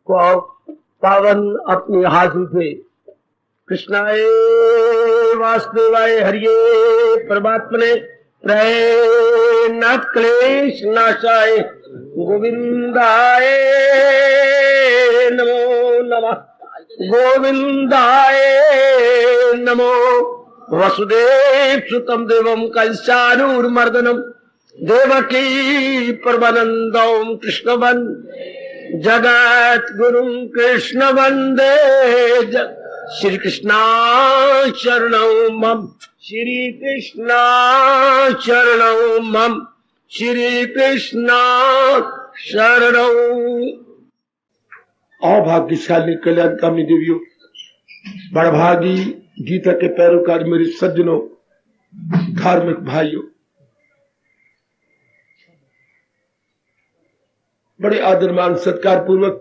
पावन अपने हाथ उठे। कृष्णाय वासुदेवाय हरिये परमात्मने प्रणत क्लेश नाशाय गोविंदाय नमो नमः। गोविंदाय नमो। वसुदेव सुतम देवम कंसानूरमर्दनम देवकी परमानंदम कृष्ण जगत गुरु कृष्ण वंदे। श्री कृष्णा शरणौ मम। श्री कृष्णा शरणौ मम। श्री कृष्णा शरणौ। अभाग्यशाली कल्याणकामी देवियों, बड़भागी गीता के पैरोकार मेरे सज्जनों, धार्मिक भाइयों, बड़े आदरमान सत्कार पूर्वक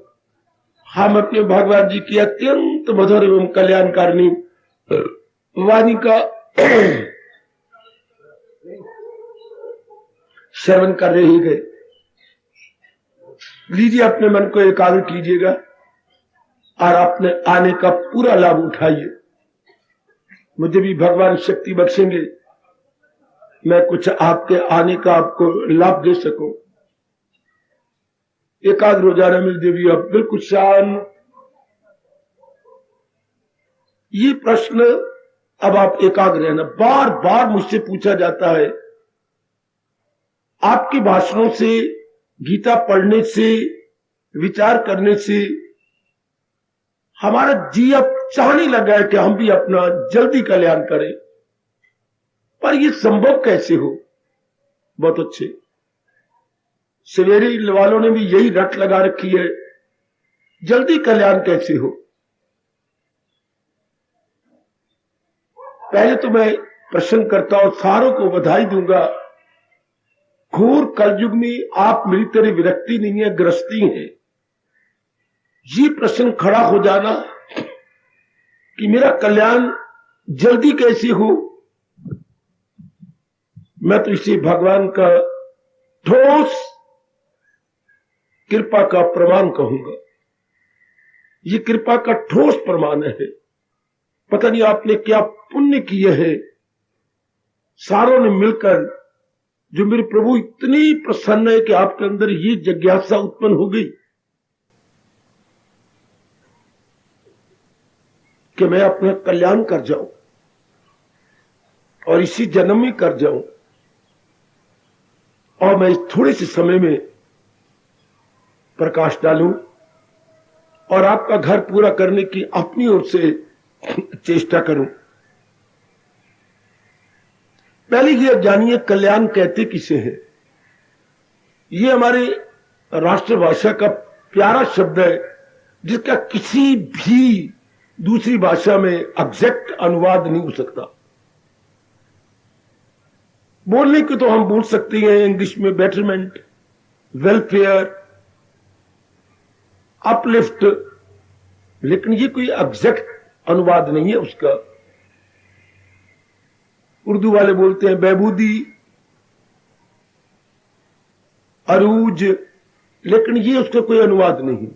हम अपने भगवान जी की अत्यंत मधुर एवं कल्याणकारिणी वाणी का श्रवण कर रहे गए। लीजिए, अपने मन को एकाग्र कीजिएगा और अपने आने का पूरा लाभ उठाइए। मुझे भी भगवान शक्ति बख्शेंगे, मैं कुछ आपके आने का आपको लाभ दे सकूं। एकाग्र हो जाना मेरी देवी, अब बिल्कुल शांत। ये प्रश्न अब आप एकाग्र रहना। बार बार मुझसे पूछा जाता है, आपके भाषणों से, गीता पढ़ने से, विचार करने से हमारा जी अब चाहने लगा है कि हम भी अपना जल्दी कल्याण करें, पर यह संभव कैसे हो? बहुत अच्छे, सवेरे वालों ने भी यही रट लगा रखी है, जल्दी कल्याण कैसे हो। पहले तो मैं प्रश्न करता हूं, सारों को बधाई दूंगा। घोर कलयुग में आप मेरी तरह विरक्ति नहीं है, ग्रस्ती है। ये प्रश्न खड़ा हो जाना कि मेरा कल्याण जल्दी कैसे हो, मैं तो इसे भगवान का ठोस कृपा का प्रमाण कहूंगा। ये कृपा का ठोस प्रमाण है। पता नहीं आपने क्या पुण्य किए हैं, सारों ने मिलकर, जो मेरे प्रभु इतनी प्रसन्न है कि आपके अंदर ये जिज्ञासा उत्पन्न हो गई कि मैं अपना कल्याण कर जाऊं और इसी जन्म में कर जाऊं, और मैं थोड़े से समय में प्रकाश डालूं और आपका घर पूरा करने की अपनी ओर से चेष्टा करूं। पहले ये जानिए, कल्याण कहते किसे हैं। ये हमारे राष्ट्रभाषा का प्यारा शब्द है, जिसका किसी भी दूसरी भाषा में एग्जैक्ट अनुवाद नहीं हो सकता। बोलने को तो हम बोल सकते हैं इंग्लिश में बेटरमेंट, वेलफेयर, अपलिफ्ट, लेकिन ये कोई एग्जैक्ट अनुवाद नहीं है उसका। उर्दू वाले बोलते हैं बहबूदी, अरूज, लेकिन ये उसका कोई अनुवाद नहीं।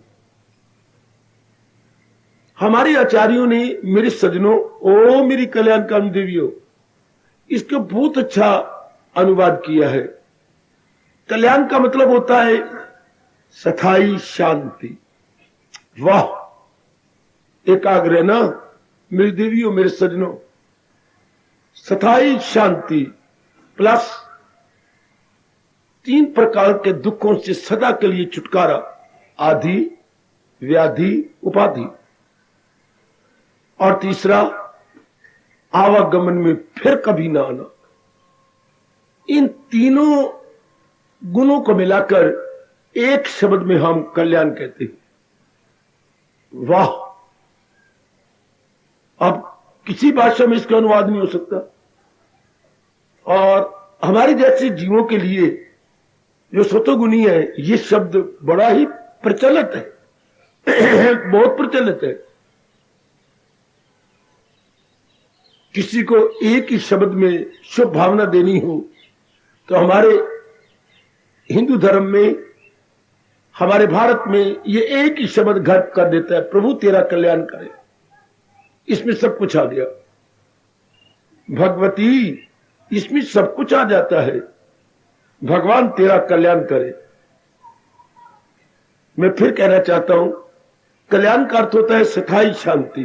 हमारे आचार्यों ने, मेरे सज्जनों, ओ मेरी कल्याणकामी देवियों, इसका बहुत अच्छा अनुवाद किया है। कल्याण का मतलब होता है स्थायी शांति। वाह, एकाग्र है ना मेरी देवियों, मेरे सज्जनों। स्थायी शांति प्लस 3 प्रकार के दुखों से सदा के लिए छुटकारा, आदि, व्याधि, उपाधि, और तीसरा आवागमन में फिर कभी ना आना। इन तीनों गुणों को मिलाकर एक शब्द में हम कल्याण कहते हैं। वाह, अब किसी भाषा में इसका अनुवाद नहीं हो सकता। और हमारे जैसे जीवों के लिए जो सतोगुणी है, ये शब्द बड़ा ही प्रचलित है बहुत प्रचलित है। किसी को एक ही शब्द में शुभ भावना देनी हो तो हमारे हिंदू धर्म में हमारे भारत में ये एक ही शब्द घर कर देता है, प्रभु तेरा कल्याण करे। इसमें सब कुछ आ गया। भगवती, इसमें सब कुछ आ जाता है। भगवान तेरा कल्याण करे। मैं फिर कहना चाहता हूं, कल्याण का अर्थ होता है स्थायी शांति,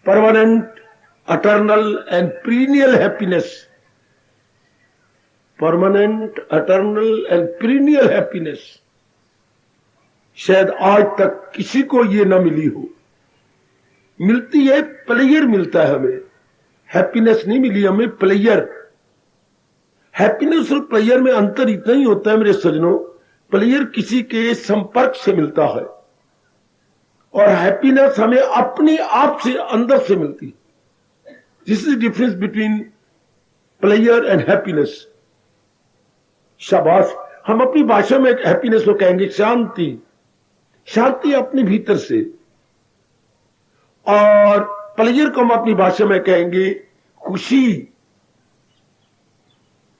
permanent, eternal and period happiness. Permanent, eternal and period happiness. शायद आज तक किसी को ये ना मिली हो। मिलती है, प्लेयर मिलता है हमें, हैप्पीनेस नहीं मिली हमें, प्लेयर। हैप्पीनेस और प्लेयर में अंतर इतना ही होता है मेरे सज्जनों, प्लेयर किसी के संपर्क से मिलता है और हैप्पीनेस हमें अपने आप से, अंदर से मिलती है। This is difference between player and happiness. शाबाश, हम अपनी भाषा में हैप्पीनेस को कहेंगे शांति। शांति अपने भीतर से। और प्लेयर को हम अपनी भाषा में कहेंगे खुशी,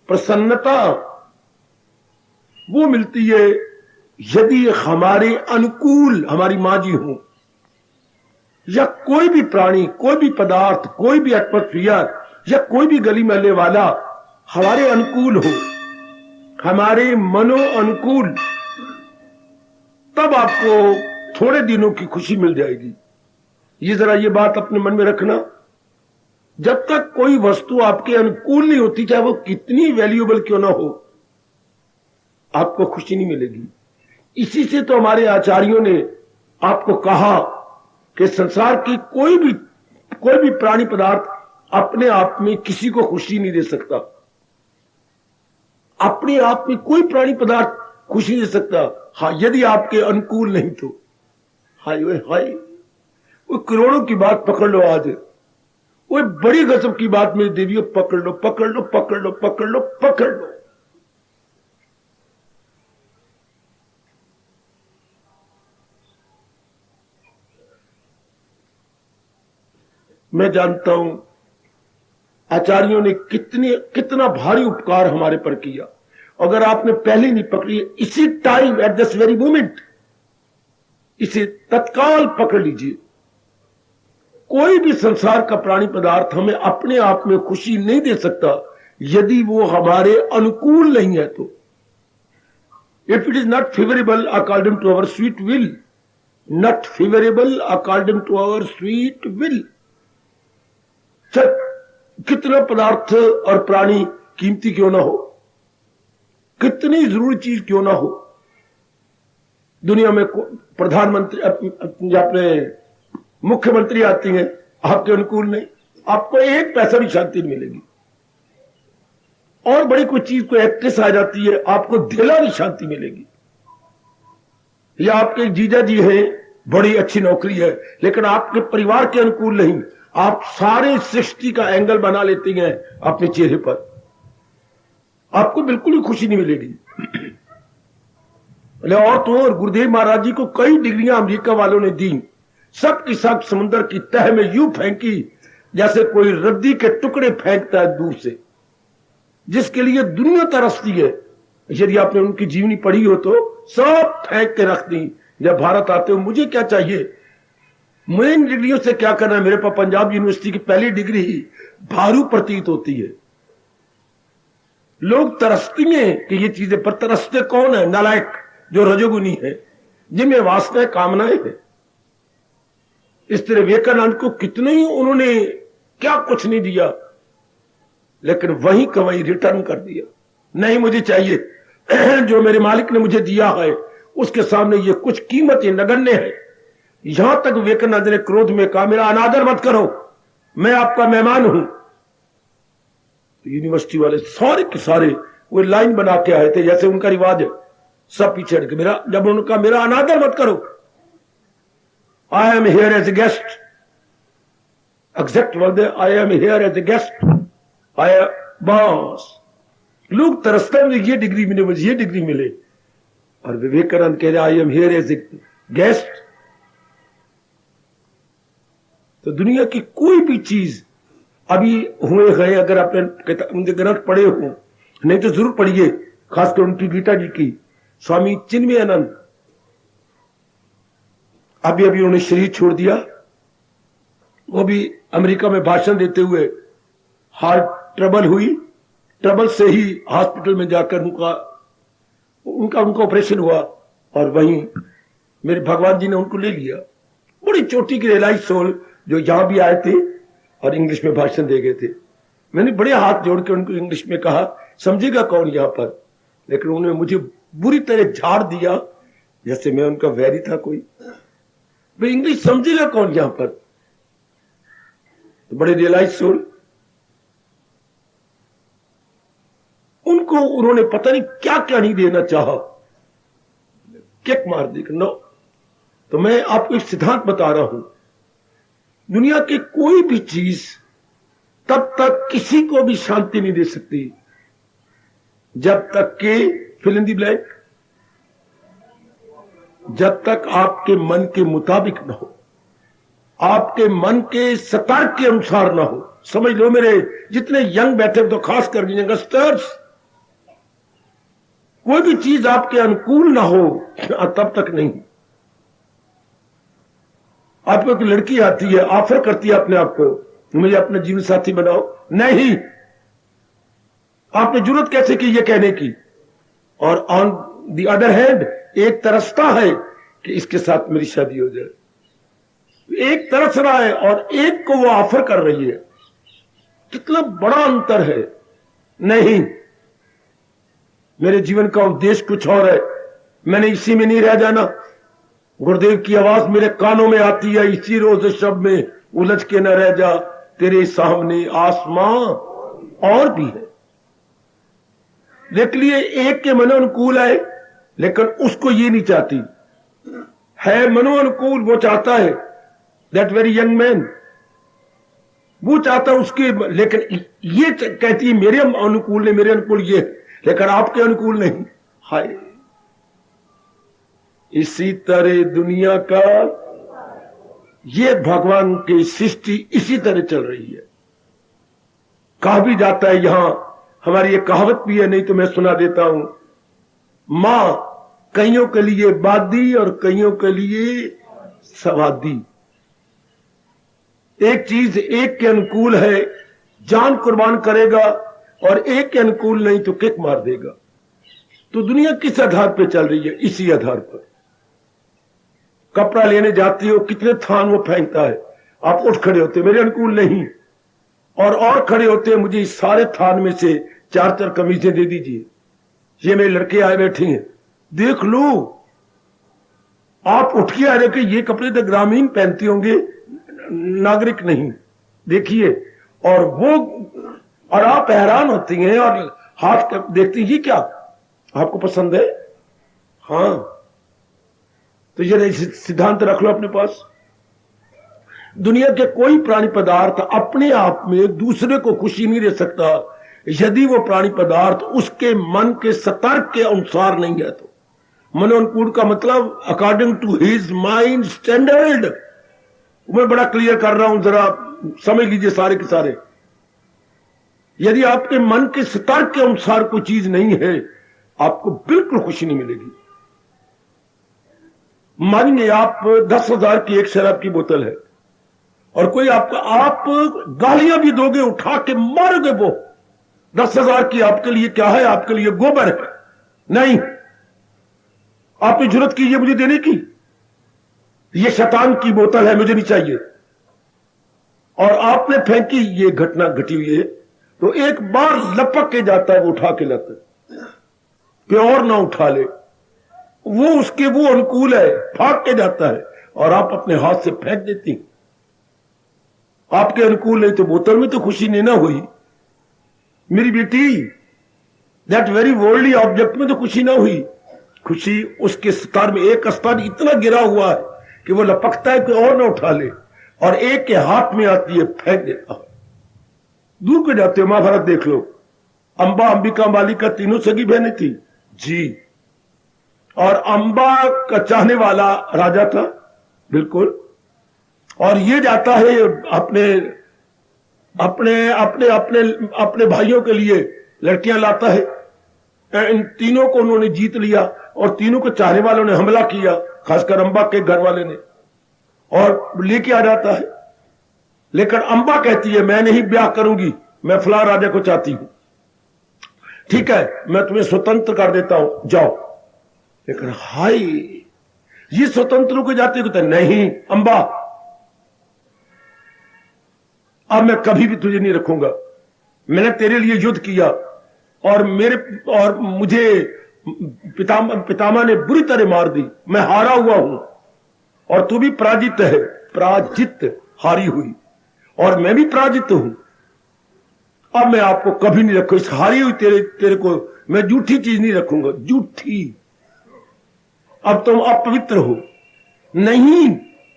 प्रसन्नता। वो मिलती है यदि हमारे अनुकूल हमारी मां जी हो, या कोई भी प्राणी, कोई भी पदार्थ, कोई भी एटमॉस्फियर या कोई भी गली महल्ले वाला हमारे अनुकूल हो, हमारे मनो अनुकूल, तब आपको थोड़े दिनों की खुशी मिल जाएगी। ये जरा ये बात अपने मन में रखना। जब तक कोई वस्तु आपके अनुकूल नहीं होती, चाहे वो कितनी वैल्यूएबल क्यों ना हो, आपको खुशी नहीं मिलेगी। इसी से तो हमारे आचार्यों ने आपको कहा कि संसार की कोई भी प्राणी पदार्थ अपने आप में किसी को खुशी नहीं दे सकता। अपने आप में कोई प्राणी पदार्थ खुशी दे सकता, हाँ, यदि आपके अनुकूल नहीं तो। हाय वे हाय, वो करोड़ों की बात पकड़ लो आज, वो बड़ी गजब की बात मेरी देवियों, पकड़ लो पकड़ लो पकड़ लो पकड़ लो पकड़ लो। मैं जानता हूं आचार्यों ने कितना भारी उपकार हमारे पर किया। अगर आपने पहले नहीं पकड़ी, इसी time, at this very moment, इसे तत्काल पकड़ लीजिए। कोई भी संसार का प्राणी पदार्थ हमें अपने आप में खुशी नहीं दे सकता यदि वो हमारे अनुकूल नहीं है तो। If it is not favourable according to our sweet will, not favourable according to our sweet will. कितना पदार्थ और प्राणी कीमती क्यों ना हो, कितनी जरूरी चीज क्यों ना हो, दुनिया में प्रधानमंत्री, अपने मुख्यमंत्री आती हैं, आपके अनुकूल नहीं, आपको एक पैसा भी शांति नहीं मिलेगी। और बड़ी कोई चीज, कोई एक्ट्रेस आ जाती है, आपको दिला भी शांति मिलेगी। या आपके जीजा जी हैं, बड़ी अच्छी नौकरी है, लेकिन आपके परिवार के अनुकूल नहीं, आप सारे सृष्टि का एंगल बना लेती हैं अपने चेहरे पर, आपको बिल्कुल ही खुशी नहीं मिलेगी। और तो और गुरुदेव महाराज जी को कई डिग्रियां अमेरिका वालों ने दी, सब की सब समुद्र की तह में यूं फेंकी जैसे कोई रद्दी के टुकड़े फेंकता है दूर से, जिसके लिए दुनिया तरसती है। यदि आपने उनकी जीवनी पढ़ी हो तो सब फेंक के रख दी। जब भारत आते हो, मुझे क्या चाहिए, मुझे इन डिग्रियों से क्या करना है, मेरे पास पंजाब यूनिवर्सिटी की पहली डिग्री ही भारू प्रतीत होती है। लोग तरसती हैं कि ये चीजें, पर तरसते कौन है? नालायक, जो रजोगुनी है, जिनमें वासनाएं, कामनाएं हैं। इस तरह विवेकानंद को कितने ही उन्होंने क्या कुछ नहीं दिया, लेकिन वहीं का वहीं रिटर्न कर दिया। नहीं, मुझे चाहिए जो मेरे मालिक ने मुझे दिया है, उसके सामने ये कुछ कीमत नगण्य है। यहां तक विवेकानंद ने क्रोध में कहा, मेरा अनादर मत करो, मैं आपका मेहमान हूं। तो यूनिवर्सिटी वाले सारे के सारे वो लाइन बना के आए थे, जैसे उनका रिवाज है, सब पीछे हट के जब उनका मेरा अनादर मत करो, I am here as a guest, exact word, I am here as a guest, I boss. लोग तरसते हैं, ये डिग्री मिले, मुझे ये डिग्री मिले, और विवेकानंद कह रहे I am here as a guest. तो दुनिया की कोई भी चीज अभी हुए गए, अगर आपने उनके ग्रंथ पढ़े हो, नहीं तो जरूर पढ़िए, खासकर उनकी गीता जी की, स्वामी चिन्मयानंद, अभी अभी उन्होंने शरीर छोड़ दिया। वो भी अमेरिका में भाषण देते हुए हार्ट ट्रबल हुई, ट्रबल से ही हॉस्पिटल में जाकर उनका ऑपरेशन हुआ और वहीं मेरे भगवान जी ने उनको ले लिया। बड़ी चोटी की रियलाइज सोल जो यहां भी आए थे और इंग्लिश में भाषण दे गए थे। मैंने बड़े हाथ जोड़ के उनको इंग्लिश में कहा, समझेगा कौन यहां पर, लेकिन उन्होंने मुझे बुरी तरह झाड़ दिया जैसे मैं उनका वैरी था कोई। भाई इंग्लिश समझेगा कौन यहां पर। तो बड़े रियलाइज सोल, उनको उन्होंने पता नहीं क्या क्या नहीं देना चाहा, किक मार दी नो। तो मैं आपको एक सिद्धांत बता रहा हूं, दुनिया की कोई भी चीज तब तक किसी को भी शांति नहीं दे सकती जब तक के फिल इन द ब्लैंक, जब तक आपके मन के मुताबिक न हो, आपके मन के सतर्क के अनुसार ना हो। समझ लो मेरे जितने यंग बैठे तो खास कर यंगस्टर्स, कोई भी चीज आपके अनुकूल ना हो तब तक नहीं। आपको एक लड़की आती है, ऑफर करती है अपने आप को, मुझे अपना जीवन साथी बनाओ, नहीं, आपने जरूरत कैसे की ये कहने की। और ऑन द अदर हैंड एक तरसता है कि इसके साथ मेरी शादी हो जाए, एक तरस रहा है और एक को वो ऑफर कर रही है। कितना बड़ा अंतर है। नहीं, मेरे जीवन का उद्देश्य कुछ और है, मैंने इसी में नहीं रह जाना। गुरुदेव की आवाज मेरे कानों में आती है, इसी रोज शब्द में उलझ के न रह जा, तेरे सामने आसमां और भी है। देख लिए एक के मनोनुकूल है, लेकिन उसको ये नहीं चाहती है मनोनुकूल, वो चाहता है दैट वेरी यंग मैन, वो चाहता है उसके, लेकिन ये कहती है मेरे अनुकूल नहीं, मेरे अनुकूल ये, लेकिन आपके अनुकूल नहीं। हाय, इसी तरह दुनिया का ये भगवान की सृष्टि इसी तरह चल रही है। कहा भी जाता है, यहां हमारी एक कहावत भी है, नहीं तो मैं सुना देता हूं, मां कईयों के लिए बादी और कईयों के लिए सवादी। एक चीज एक के अनुकूल है, जान कुर्बान करेगा, और एक के अनुकूल नहीं तो किक मार देगा। तो दुनिया किस आधार पर चल रही है? इसी आधार पर। कपड़ा लेने जाती हो, कितने थान वो फेंकता है, आप उठ खड़े होते मेरे अनुकूल नहीं, और खड़े होते हैं मुझे इस सारे थान में से 4-4 कमीजें दे दीजिए, ये मेरे लड़के आए बैठे हैं, देख लो। आप उठ के आ रहे कि ये कपड़े तो ग्रामीण पहनते होंगे, नागरिक नहीं, देखिए। और आप हैरान होती हैं और हाथ देखती हैं, ये क्या आपको पसंद है? हाँ, तो ये सिद्धांत रख लो अपने पास। दुनिया के कोई प्राणी पदार्थ अपने आप में दूसरे को खुशी नहीं दे सकता यदि वो प्राणी पदार्थ उसके मन के सतर्क के अनुसार नहीं है। तो मनोनुकूल का मतलब according to his mind standard. मैं बड़ा क्लियर कर रहा हूं, जरा समझ लीजिए सारे के सारे। यदि आपके मन के सतर्क के अनुसार कोई चीज नहीं है, आपको बिल्कुल खुशी नहीं मिलेगी। मानिए आप 10,000 की एक शराब की बोतल है और कोई आप गालियां भी दोगे, उठा के मारोगे, वो 10,000 की आपके लिए क्या है? आपके लिए गोबर है। नहीं, आपने जरूरत की ये मुझे देने की, ये शैतान की बोतल है, मुझे नहीं चाहिए। और आपने फेंकी, ये घटना घटी हुई है, तो एक बार लपक के जाता है, वो उठा के लाता है कि और ना उठा ले, वो उसके वो अनुकूल है, भाग के जाता है और आप अपने हाथ से फेंक देती। आपके अनुकूल नहीं तो बोतल में तो खुशी नहीं ना हुई मेरी बेटी, दैट वेरी वर्ल्डली ऑब्जेक्ट में तो खुशी ना हुई। खुशी उसके स्तर में, एक स्तर इतना गिरा हुआ है कि वो लपकता है कि और ना उठा ले, और एक के हाथ में आती है, फेंक देता है। दूर के जाते हो, महाभारत देख लो, अंबा, अंबिका, मालिका तीनों सगी बहनें थी जी, और अंबा का चाहने वाला राजा था, बिल्कुल। और ये जाता है अपने अपने अपने अपने अपने भाइयों के लिए लड़कियां लाता है। इन तीनों को उन्होंने जीत लिया, और तीनों को चाहने वालों ने हमला किया, खासकर अंबा के घर वाले ने, और लेके आ जाता है। लेकिन अंबा कहती है मैं नहीं ब्याह करूंगी, मैं फलां राजा को चाहती हूं, ठीक है मैं तुम्हें स्वतंत्र कर देता हूं, जाओ। लेकिन हाय, ये स्वतंत्र को जाते कहते नहीं अंबा, अब मैं कभी भी तुझे नहीं रखूंगा, मैंने तेरे लिए युद्ध किया और मुझे पितामह ने बुरी तरह मार दी, मैं हारा हुआ हूं और तू भी पराजित है, पराजित हारी हुई, और मैं भी पराजित हूं। अब मैं आपको कभी नहीं रखूं, इस हारी हुई तेरे को मैं झूठी चीज नहीं रखूंगा, झूठी। अब तुम अपवित्र हो। नहीं,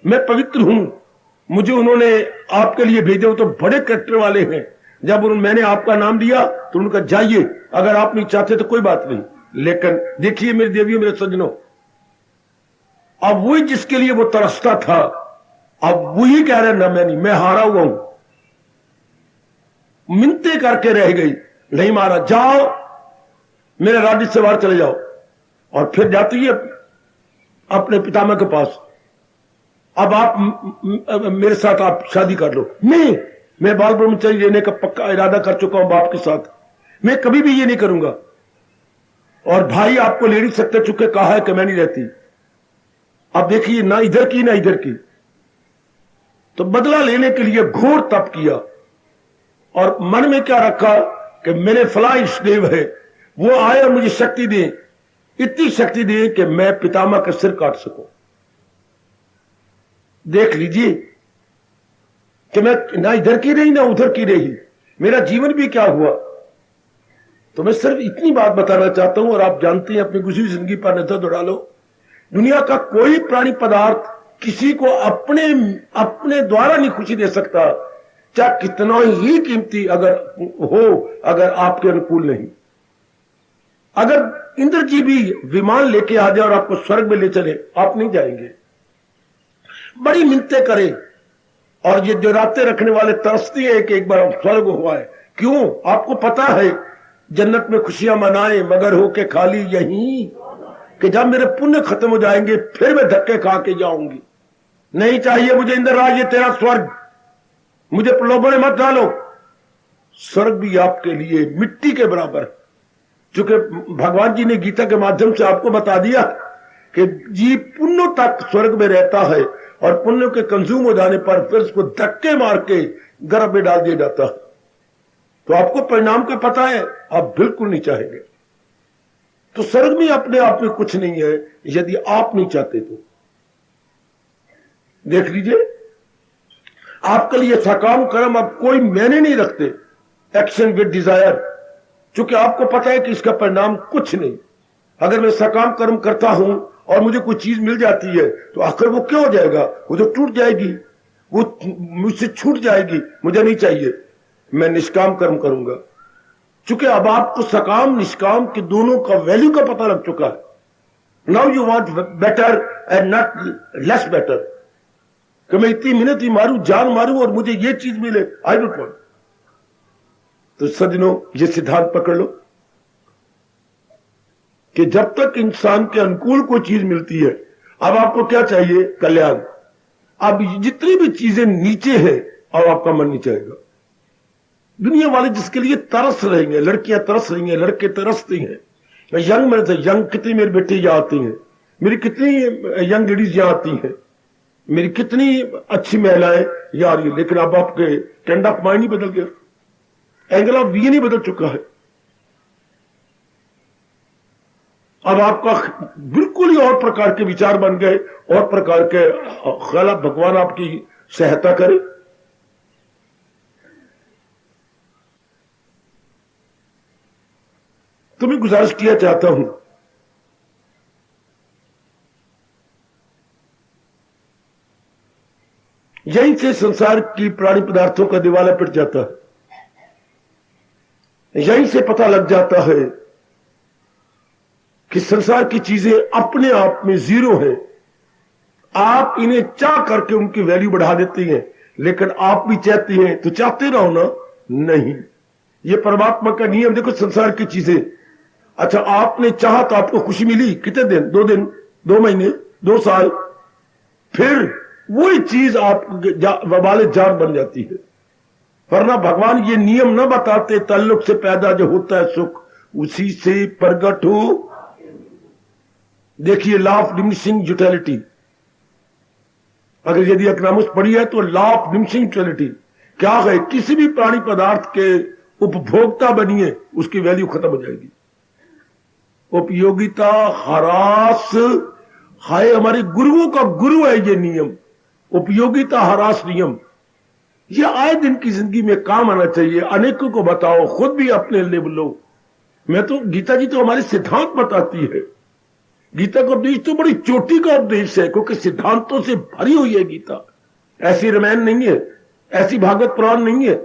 मैं पवित्र हूं, मुझे उन्होंने आपके लिए भेजे, वो तो बड़े कैरेक्टर वाले हैं। जब मैंने आपका नाम दिया तो उनका जाइए, अगर आप नहीं चाहते तो कोई बात नहीं। लेकिन देखिए मेरे देवियों, मेरे सज्जनों, अब वही जिसके लिए वो तरसता था, अब वही कह रहे ना मैं नहीं, मैं हारा हुआ हूं। मिन्नतें करके रह गई, नहीं मारा, जाओ मेरे राज्य से बाहर चले जाओ। और फिर जाती है अपने पितामह के पास, अब आप मेरे साथ आप शादी कर लो। नहीं, मैं बाल ब्रह्मचर्य लेने का पक्का इरादा कर चुका हूं बाप के साथ, मैं कभी भी ये नहीं करूंगा। और भाई आपको ले नहीं सकते, चुके कहा है कि मैं नहीं रहती। अब देखिए ना इधर की ना इधर की, तो बदला लेने के लिए घोर तप किया और मन में क्या रखा कि मेरे फलां इष्टदेव है, वो आए और मुझे शक्ति दे, इतनी शक्ति दे कि मैं पितामह का सिर काट सकूं। देख लीजिए कि मैं ना इधर की रही ना उधर की रही, मेरा जीवन भी क्या हुआ। तो मैं सिर्फ इतनी बात बताना चाहता हूं, और आप जानते हैं अपनी गुजरी जिंदगी पर नजर दौड़ा लो, दुनिया का कोई प्राणी पदार्थ किसी को अपने द्वारा नहीं खुशी दे सकता, चाहे कितना ही कीमती अगर आपके अनुकूल नहीं। अगर इंद्र जी भी विमान लेके आ जाए और आपको स्वर्ग में ले चले, आप नहीं जाएंगे। बड़ी मिन्नतें करें, और ये जो रातें रखने वाले तरसती है कि एक बार स्वर्ग हुआ है। क्यों? आपको पता है जन्नत में खुशियां मनाए मगर होके खाली यहीं, कि जब मेरे पुण्य खत्म हो जाएंगे फिर मैं धक्के खा के जाऊंगी। नहीं चाहिए मुझे इंद्र राज, ये तेरा स्वर्ग, मुझे प्रलोभन में मत डालो। स्वर्ग भी आपके लिए मिट्टी के बराबर, चूंकि भगवान जी ने गीता के माध्यम से आपको बता दिया कि जी पुण्यों तक स्वर्ग में रहता है, और पुण्यों के कंज्यूम हो जाने पर फिर उसको धक्के मार के गर्भ में डाल दिया जाता है। तो आपको परिणाम का पता है, आप बिल्कुल नहीं चाहेंगे। तो स्वर्ग में अपने आप में कुछ नहीं है यदि आप नहीं चाहते तो। देख लीजिए, आपके लिए सकाम कर्म अब कोई मैंने नहीं रखते, एक्शन विद डिजायर, क्योंकि आपको पता है कि इसका परिणाम कुछ नहीं। अगर मैं सकाम कर्म करता हूं और मुझे कोई चीज मिल जाती है तो आखिर वो क्या हो जाएगा, वो तो टूट जाएगी, वो मुझसे छूट जाएगी, मुझे नहीं चाहिए। मैं निष्काम कर्म करूंगा, चूंकि अब आपको सकाम निष्काम के दोनों का वैल्यू का पता लग चुका है। Now you want better and not less better, कि मैं इतनी मेहनत ही मारूं, जान मारूं और मुझे ये चीज मिले, आई डोंट वांट। तो सज्जनों, ये सिद्धांत पकड़ लो कि जब तक इंसान के अनुकूल कोई चीज मिलती है, अब आपको क्या चाहिए? कल्याण। अब जितनी भी चीजें नीचे है, अब आपका मन नहीं चाहेगा। दुनिया वाले जिसके लिए तरस रहेंगे, लड़कियां तरस रही हैं, लड़के तरसते हैं, यंग में से यंग कितनी मेरी बेटी यहां आती हैं, मेरी कितनी यंग लेडीज यहां आती हैं, मेरी कितनी अच्छी महिलाएं यहां आ रही है। लेकिन अब आपके ट्रेंड ऑफ माइंड ही बदल गया, एंगल ऑफ व्यू नहीं बदल चुका है। अब आपका बिल्कुल ही और प्रकार के विचार बन गए, और प्रकार के ख्याल। भगवान आपकी सहायता करे। तुम्हें गुजारिश किया चाहता हूं, यहीं से संसार की प्राणी पदार्थों का दिवाला पिट जाता है। यहीं से पता लग जाता है कि संसार की चीजें अपने आप में जीरो है। आप इन्हें चाह करके उनकी वैल्यू बढ़ा देती हैं, लेकिन आप भी चाहती हैं तो चाहते रहो ना। नहीं, ये परमात्मा का नियम। देखो, संसार की चीजें अच्छा, आपने चाहा तो आपको खुशी मिली कितने दिन? 2 दिन, 2 महीने, 2 साल, फिर वही चीज आप वबाले जान बन जाती है। वरना भगवान ये नियम न बताते, ताल्लुक से पैदा जो होता है सुख उसी से प्रगट हो। देखिए, लॉ ऑफ डिमिनिशिंग यूटिलिटी, अगर यदि इकोनॉमिक्स पढ़ी है तो लॉ ऑफ डिमिनिशिंग यूटिलिटी क्या है? किसी भी प्राणी पदार्थ के उपभोक्ता बनिए, उसकी वैल्यू खत्म हो जाएगी। उपयोगिता ह्रास है, हमारे गुरुओं का गुरु है ये नियम, उपयोगिता ह्रास नियम। ये आए दिन की जिंदगी में काम आना चाहिए। अनेकों को बताओ, खुद भी अपने लिए लो। मैं तो, गीता जी तो हमारे सिद्धांत बताती है। गीता का उपदेश तो बड़ी चोटी का उपदेश है, क्योंकि सिद्धांतों से भरी हुई है गीता। ऐसी रामायण नहीं है, ऐसी भागवत पुराण नहीं है,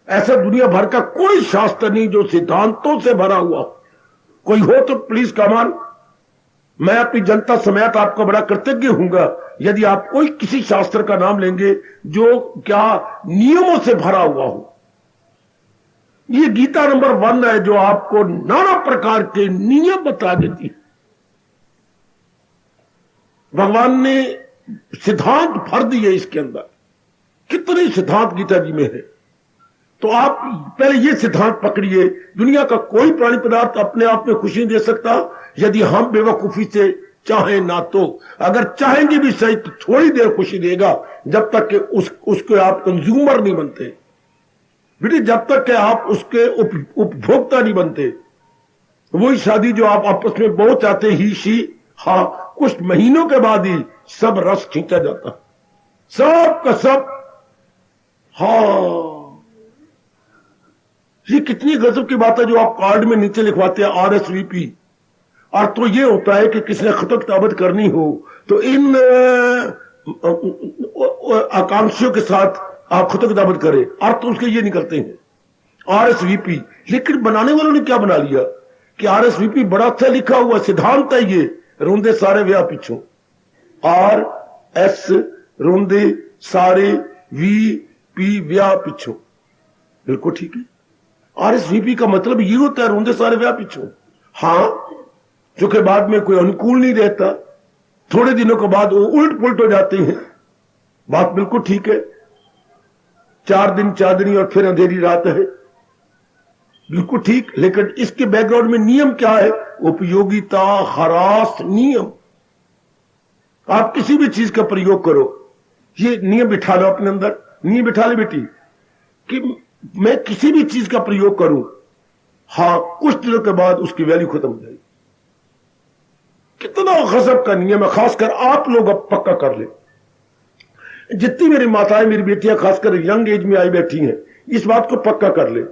ऐसा दुनिया भर का कोई शास्त्र नहीं जो सिद्धांतों से भरा हुआ। कोई हो तो प्लीज कमान, मैं अपनी जनता समेत आपका बड़ा कृतज्ञ हूंगा यदि आप कोई किसी शास्त्र का नाम लेंगे जो क्या नियमों से भरा हुआ हो। ये गीता नंबर 1 है जो आपको नाना प्रकार के नियम बता देती है। भगवान ने सिद्धांत भर दिए इसके अंदर, कितने सिद्धांत गीता जी में है। तो आप पहले ये सिद्धांत पकड़िए, दुनिया का कोई प्राणी पदार्थ अपने आप में खुशी नहीं दे सकता यदि हम बेवकूफी से चाहें ना। तो अगर चाहेंगे भी सही तो थोड़ी देर खुशी देगा, जब तक कि उसके आप कंज्यूमर नहीं बनते बेटे, जब तक कि आप उसके उपभोक्ता नहीं बनते। वही शादी जो आप आपस में बहुत चाहते ही शी, हाँ, कुछ महीनों के बाद ही सब रस खींचा जाता, सब का सब। हाँ, ये कितनी गजब की बात है जो आप कार्ड में नीचे लिखवाते हैं RSVP। और तो ये होता है कि किसी खत किताबत करनी हो तो इन आकांक्षियों के साथ आप खत किताबत करें, और तो उसके ये निकलते हैं RSVP। लेकिन बनाने वालों ने क्या बना लिया कि RSVP बड़ा अच्छा लिखा हुआ सिद्धांत है ये, रोंदे सारे व्याह पिछों। RS रोंदे सारे VP व्याह पिछों, बिल्कुल ठीक है। RSVP का मतलब ये होता है रोंदे सारे व्याह पिछों। हाँ, जो कि बाद में कोई अनुकूल नहीं रहता, थोड़े दिनों के बाद वो उल्ट पुलट हो जाते हैं। बात बिल्कुल ठीक है, 4 दिन चांदनी और फिर अंधेरी रात है, बिल्कुल ठीक। लेकिन इसके बैकग्राउंड में नियम क्या है? उपयोगिता ह्रास नियम। आप किसी भी चीज का प्रयोग करो, ये नियम बिठा लो अपने अंदर, नियम बिठा ले बेटी कि मैं किसी भी चीज का प्रयोग करूं, हाँ, कुछ दिनों के बाद उसकी वैल्यू खत्म हो जाएगी। कितना गजब का नियम है, खासकर आप लोग अब पक्का कर ले। जितनी मेरी माताएं, मेरी बेटियां खासकर यंग एज में आई बैठी हैं, इस बात को पक्का कर ले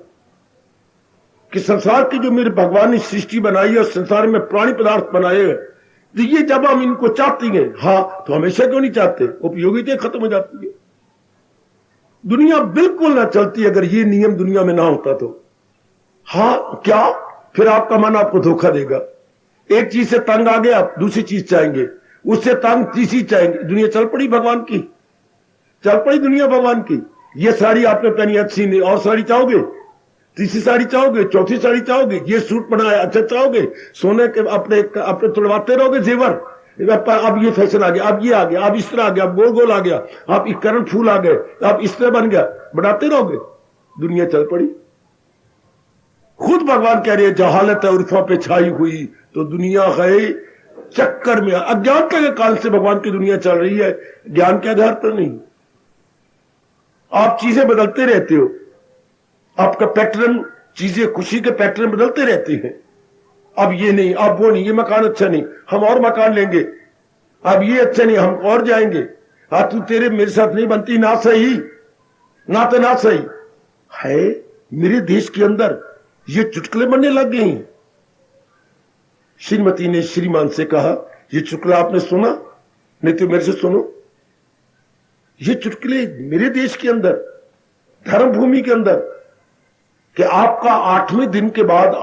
कि संसार की जो मेरे भगवान ने सृष्टि बनाई है और संसार में प्राणी पदार्थ बनाए हैं, तो ये जब हम इनको चाहती हैं, हाँ, तो हमेशा क्यों नहीं चाहते? उपयोगिता खत्म हो जाती है। दुनिया बिल्कुल ना चलती अगर ये नियम दुनिया में ना होता तो। हाँ, क्या फिर आपका मन आपको धोखा देगा। एक चीज से तंग आ गया, दूसरी चीज चाहेंगे, उससे तंग तीसरी चाहेंगे। दुनिया चल पड़ी भगवान की, चल पड़ी दुनिया भगवान की। ये साड़ी आपने पहनी अच्छी नहीं, और साड़ी चाहोगे, तीसरी साड़ी चाहोगे, चौथी साड़ी चाहोगे, ये सूट बनाया अच्छा चाहोगे, सोने के अपने तुड़वाते रहोगे जेवर। अब ये फैशन आ गया, अब ये आ गया, अब इस तरह आ गया, अब गोल गोल आ गया, अब करंट फूल आ गए, अब इस तरह बन गया, बढ़ाते रहोगे। दुनिया चल पड़ी। खुद भगवान कह रहे हैं जहालत उर्फा पे छाई हुई तो दुनिया है चक्कर में। अज्ञानता के काल से भगवान की दुनिया चल रही है, ज्ञान के आधार पर नहीं। आप चीजें बदलते रहते हो, आपका पैटर्न, चीजें खुशी के पैटर्न बदलते रहते हैं। अब ये नहीं, अब वो नहीं, ये मकान अच्छा नहीं, हम और मकान लेंगे, अब ये अच्छा नहीं, हम और जाएंगे। हाँ, तू तेरे मेरे साथ नहीं बनती, ना सही, ना तो ना सही है। मेरे देश के अंदर ये चुटकुले बनने लग गए हैं। श्रीमती ने श्रीमान से कहा, ये चुटकुला आपने सुना? नहीं तो मेरे से सुनो। ये चुटकुले मेरे देश के अंदर, धर्म भूमि के अंदर, कि आपका 8वें दिन के बाद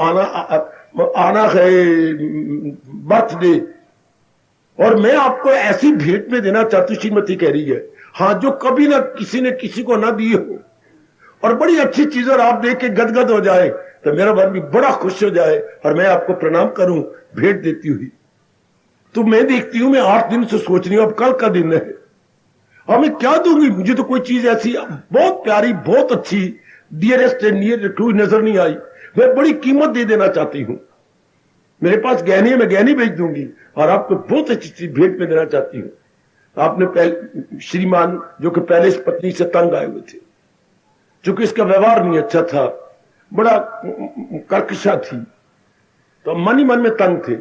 आना है बर्थडे, और मैं आपको ऐसी भेंट में देना चाहती हूं, श्रीमती कह रही है, हाँ, जो कभी ना किसी ने किसी को ना दी हो, और बड़ी अच्छी चीज और आप देख के गदगद हो जाए तो मेरा मन भी बड़ा खुश हो जाए और मैं आपको प्रणाम करूं भेंट देती हुई। तो मैं देखती हूं, मैं 8 दिन से सोच रही हूं अब कल का दिन है और मैं क्या दूंगी। मुझे तो कोई चीज ऐसी बहुत प्यारी, बहुत अच्छी, डियरेस्ट एंड नियर टू नजर नहीं आई। मैं बड़ी कीमत दे देना चाहती हूं। मेरे पास गहने, मैं गहने बेच दूंगी और आपको बहुत अच्छी चीज भेंट में देना चाहती हूं। आपने पहले श्रीमान जो कि पहले इस पत्नी से तंग आए हुए थे, क्योंकि इसका व्यवहार नहीं अच्छा था, बड़ा कर्कशा थी, तो मन ही मन में तंग थे।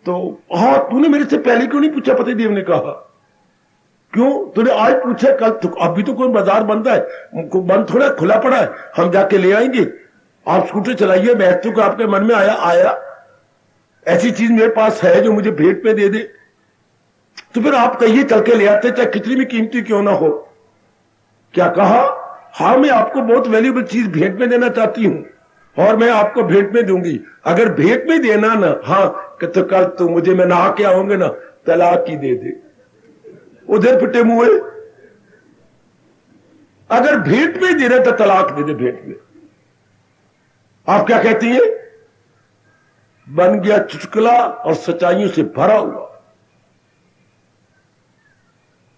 तो हाँ, तूने मेरे से पहले क्यों नहीं पूछा? पतिदेव ने कहा, क्यों तूने आज पूछा? कल तो अभी तो कोई बाजार बंद है, बंद थोड़ा खुला पड़ा है, हम जाके ले आएंगे। आप स्कूटर चलाइए, महत्व का आपके मन में आया ऐसी चीज मेरे पास है जो मुझे भेंट में दे दे, तो फिर आप कहिए चल के ले आते, चाहे कितनी भी कीमती क्यों ना हो। क्या कहा? हाँ, मैं आपको बहुत वैल्यूएबल चीज भेंट में देना चाहती हूं और मैं आपको भेंट में दूंगी। अगर भेंट में देना ना, हाँ तो कल तो मुझे, मैं नहा के आऊंगे ना, तलाक ही दे दे। उधर पिटे मुंह, अगर भेंट में दे रहे तो तलाक दे दे भेंट में। आप क्या कहती हैं? बन गया चुटकुला और सच्चाइयों से भरा हुआ।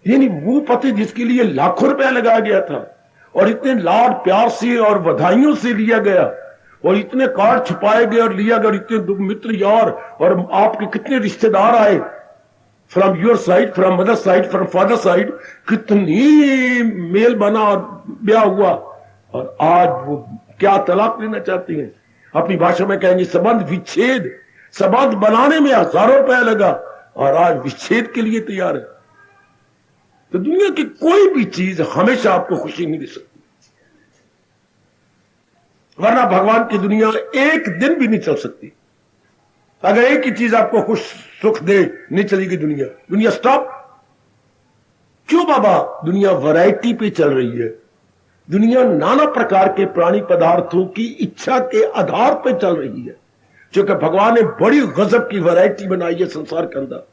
यानी वो पति जिसके लिए लाखों रुपया लगाया गया था और इतने लाड प्यार से और बधाइयों से लिया गया और इतने कार्ड छुपाए गए और लिया गया और इतने मित्र यार और आपके कितने रिश्तेदार आए, from your side, from mother side, from father side, कितनी मेल बना और ब्याह हुआ, और आज वो क्या तलाक लेना चाहती हैं। अपनी भाषा में कहेंगे संबंध विच्छेद। संबंध बनाने में हजारों रुपया लगा और आज विच्छेद के लिए तैयार है। तो दुनिया की कोई भी चीज हमेशा आपको खुशी नहीं दे सकती, वरना भगवान की दुनिया एक दिन भी नहीं चल सकती। अगर एक ही चीज आपको खुश सुख दे, नहीं चलेगी दुनिया। दुनिया स्टॉप। क्यों बाबा? दुनिया वैरायटी पे चल रही है। दुनिया नाना प्रकार के प्राणी पदार्थों की इच्छा के आधार पर चल रही है, क्योंकि भगवान ने बड़ी गजब की वैरायटी बनाई है संसार के अंदर,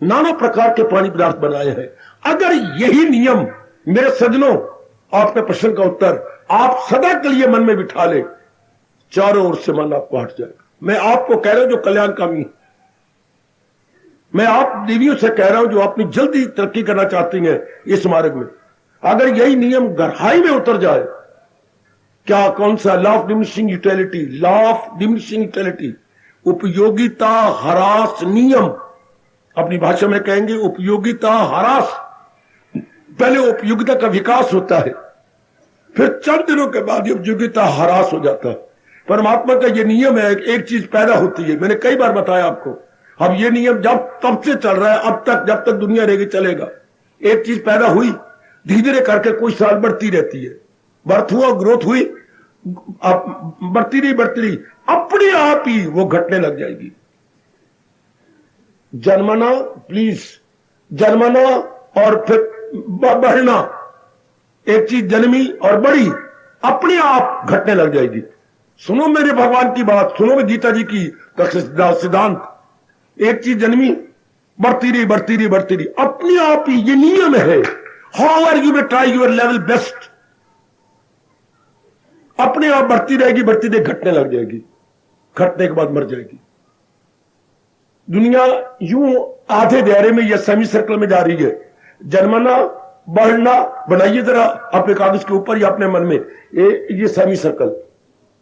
नाना प्रकार के प्राणी पदार्थ बनाए हैं। अगर यही नियम, मेरे सज्जनों, आपके प्रश्न का उत्तर आप सदा के लिए मन में बिठा ले, चारों ओर से मन आपको हट जाएगा। मैं आपको कह रहा हूं जो कल्याणकामी, मैं आप देवियों से कह रहा हूं जो अपनी जल्दी तरक्की करना चाहती हैं इस मार्ग में, अगर यही नियम गहराई में उतर जाए, क्या कौन सा? Law of diminishing utility, law of diminishing utility, उपयोगिता ह्रास नियम। अपनी भाषा में कहेंगे उपयोगिता ह्रास। पहले उपयोगिता का विकास होता है, फिर चंद दिनों के बाद उपयोगिता ह्रास हो जाता है। परमात्मा का ये नियम है, एक चीज पैदा होती है, मैंने कई बार बताया आपको। अब ये नियम जब तब से चल रहा है, अब तक, जब तक दुनिया रहेगी चलेगा। एक चीज पैदा हुई, धीरे धीरे करके कुछ साल बढ़ती रहती है, बर्थ हुआ, ग्रोथ हुई, बढ़ती रही, अपने आप ही वो घटने लग जाएगी। जन्मना, प्लीज, जन्मना और फिर बढ़ना, एक चीज जन्मी और बढ़ी, अपने आप घटने लग जाएगी। सुनो मेरे भगवान की बात, सुनो मेरी गीता जी की सिद्धांत। एक चीज जन्मी, बढ़ती रही, अपने आप ही, ये नियम है। How you will try your level best, अपने आप बढ़ती रहेगी, घटने लग जाएगी, घटने के बाद मर जाएगी। दुनिया यूं आधे दायरे में या सेमी सर्कल में जा रही है। जन्मना, बढ़ना, बनाइए जरा अपने कागज के ऊपर या अपने मन में, ये सेमी सर्कल,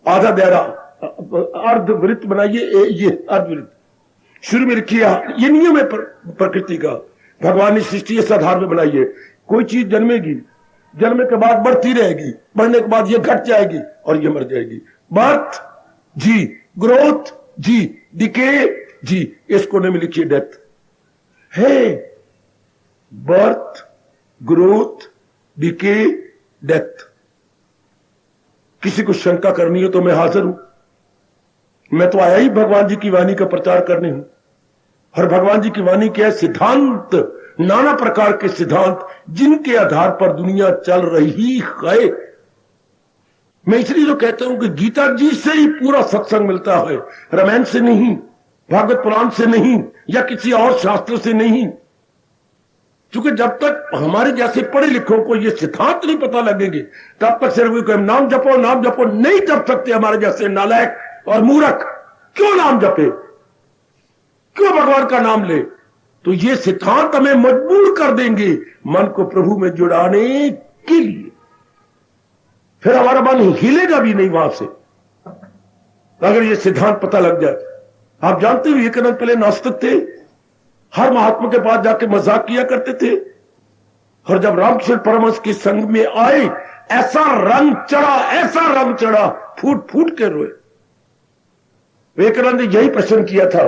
आधा दायरा, अर्धवृत्त बनाइए, ये अर्धवृत्त शुरू में रखिए। ये नियम है प्रकृति का, भगवान ने सृष्टि इस आधार में बनाई है। कोई चीज जन्मेगी, जन्म के बाद बढ़ती रहेगी, बढ़ने के बाद ये घट जाएगी और ये मर जाएगी। बर्थ जी, ग्रोथ जी, डिके जी, इस कोने में लिखिए डेथ है। Birth, growth, decay, death. किसी को शंका करनी हो तो मैं हाजिर हूं। मैं तो आया ही भगवान जी की वाणी का प्रचार करने हूं। और भगवान जी की वाणी क्या है? सिद्धांत, नाना प्रकार के सिद्धांत जिनके आधार पर दुनिया चल रही है। मैं इसलिए तो कहता हूं कि गीता जी से ही पूरा सत्संग मिलता है, रामायण से नहीं, भागवत पुराण से नहीं, या किसी और शास्त्र से नहीं। क्योंकि जब तक हमारे जैसे पढ़े लिखों को ये सिद्धांत नहीं पता लगेंगे, तब तक सिर्फ नाम जपो नाम जपो नहीं जप सकते। हमारे जैसे नालायक और मूर्ख क्यों नाम जपे, क्यों भगवान का नाम ले? तो ये सिद्धांत हमें मजबूर कर देंगे मन को प्रभु में जुड़ाने के लिए। फिर हमारा मन हिलेगा भी नहीं वहां से, अगर ये सिद्धांत पता लग जाए। आप जानते हो विवेकानंद पहले नास्तिक थे, हर महात्मा के पास जाके मजाक किया करते थे, और जब रामकृष्ण परमहंस के संग में आए ऐसा रंग चढ़ा, ऐसा रंग चढ़ा, फूट फूट के रोए। विवेकानंद ने यही प्रश्न किया था,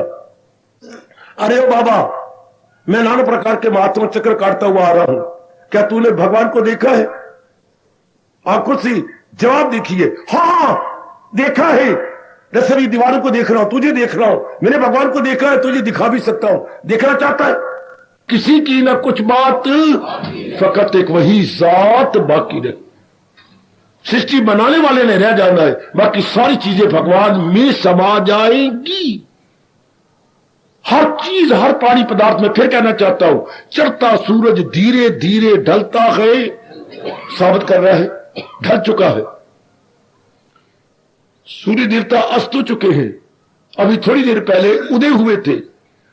अरे ओ बाबा, मैं नाना प्रकार के महात्मा चक्र काटता हुआ आ रहा हूं, क्या तूने भगवान को देखा है? आंखों से जवाब देखिए, हाँ देखा है, जैसे भी दीवारों को देख रहा हूं, तुझे देख रहा हूं, मैंने भगवान को देखा है, तुझे दिखा भी सकता हूं। देखना चाहता है? किसी की ना कुछ बात, फकत एक वही जात बाकी रहे। सृष्टि बनाने वाले ने रह जाना है, बाकी सारी चीजें भगवान में समा जाएंगी। हर चीज, हर प्राणी पदार्थ में। फिर कहना चाहता हूं, चढ़ता सूरज धीरे धीरे ढलता है, साबित कर रहा है ढल चुका है। सूर्य देवता अस्त हो चुके हैं, अभी थोड़ी देर पहले उदय हुए थे,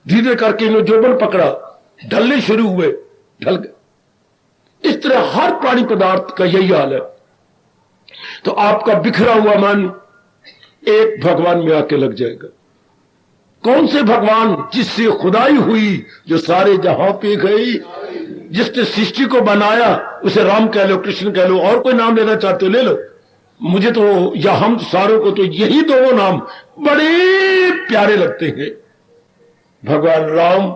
धीरे करके इन्होंने जोबन पकड़ा, ढलने शुरू हुए, ढल गए। इस तरह हर प्राणी पदार्थ का यही हाल है। तो आपका बिखरा हुआ मन एक भगवान में आके लग जाएगा। कौन से भगवान? जिससे खुदाई हुई, जो सारे जहां पे गई, जिसने सृष्टि को बनाया, उसे राम कह लो, कृष्ण कह लो, और कोई नाम लेना चाहते हो ले लो। मुझे तो या हम सारों को तो यही दो नाम बड़े प्यारे लगते हैं, भगवान राम,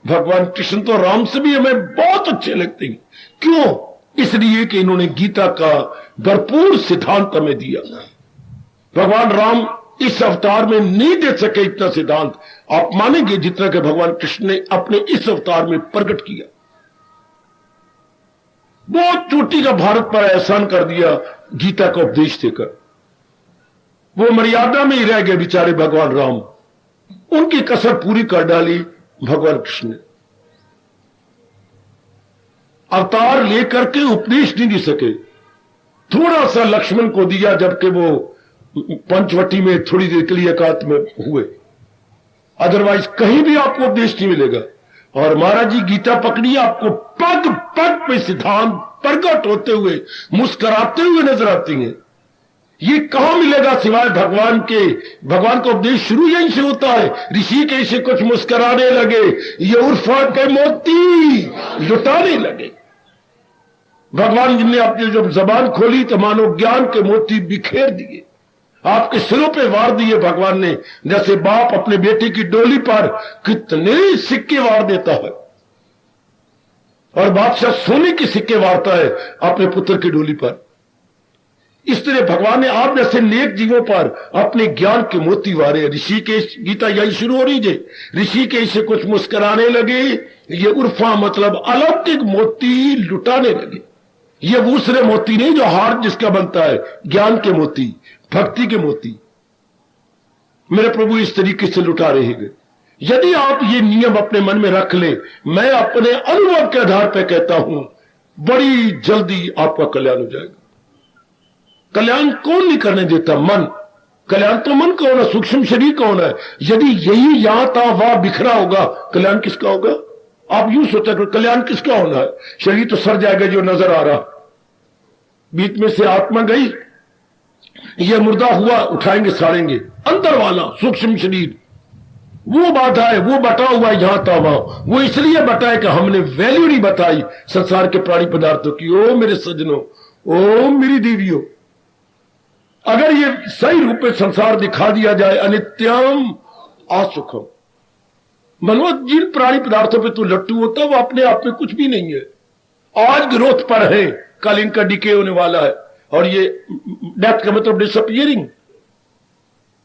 भगवान कृष्ण। तो राम से भी हमें बहुत अच्छे लगते हैं। क्यों? इसलिए कि इन्होंने गीता का भरपूर सिद्धांत हमें दिया। भगवान राम इस अवतार में नहीं दे सके इतना सिद्धांत, आप मानेंगे, जितना कि भगवान कृष्ण ने अपने इस अवतार में प्रकट किया। बहुत चोटी का भारत पर एहसान कर दिया गीता का उपदेश देकर। वो मर्यादा में ही रह गए बेचारे भगवान राम, उनकी कसर पूरी कर डाली भगवान कृष्ण ने। अवतार लेकर के उपदेश नहीं दे सके, थोड़ा सा लक्ष्मण को दिया, जबकि वो पंचवटी में थोड़ी देर के लिए एकांत में हुए, अदरवाइज कहीं भी आपको उपदेश नहीं मिलेगा। और महाराज जी गीता पकड़ी, आपको पग पग पे सिद्धांत प्रकट होते हुए, मुस्कुराते हुए नजर आती हैं। ये कहां मिलेगा सिवाय भगवान के? भगवान का उपदेश शुरू यहीं से होता है। ऋषि के से कुछ मुस्कुराने लगे, ये उर्फा के मोती लुटाने लगे। भगवान जी ने अपनी जब जबान खोली तो मानो ज्ञान के मोती बिखेर दिए, आपके सिरों पे वार दिए भगवान ने। जैसे बाप अपने बेटे की डोली पर कितने सिक्के वार देता है, और बादशाह सोने के सिक्के वारता है अपने पुत्र की डोली पर। इस तरह भगवान ने आप जैसे नेक जीवों पर अपने ज्ञान के मोती वारे। ऋषिकेश, गीता यही शुरू हो रही है, ऋषिकेश से कुछ मुस्कुराने लगे, ये उर्फा मतलब अलौकिक मोती लुटाने लगे। ये दूसरे मोती नहीं जो हार जिसका बनता है, ज्ञान के मोती, भक्ति के मोती मेरे प्रभु इस तरीके से लुटा रहे हैं। यदि आप ये नियम अपने मन में रख ले, मैं अपने अनुभव के आधार पर कहता हूं, बड़ी जल्दी आपका कल्याण हो जाएगा। कल्याण कौन नहीं करने देता? मन। कल्याण तो मन का होना, सूक्ष्म शरीर का होना है। यदि यही यहां था वहां बिखरा होगा, कल्याण किसका होगा? आप यूं सोचा करो, कल्याण किसका होना है? शरीर तो सड़ जाएगा जो नजर आ रहा, बीच में से आत्मा गई, ये मुर्दा हुआ, उठाएंगे साड़ेंगे। अंदर वाला सूक्ष्म शरीर वो बाधा है, वो बटा हुआ यहां था वहां। वो इसलिए बटा है कि हमने वैल्यू नहीं बताई संसार के प्राणी पदार्थों की। ओ मेरे सज्जनों, ओ मेरी देवियों, अगर ये सही रूप में संसार दिखा दिया जाए, अनित्यम असुखम, मनोज जिन प्राणी पदार्थों पे तू लट्टू होता वो अपने आप में कुछ भी नहीं है। आज ग्रोथ पर है, कल इनका डिके होने वाला है। और ये डेथ का मतलब डिसअपियरिंग,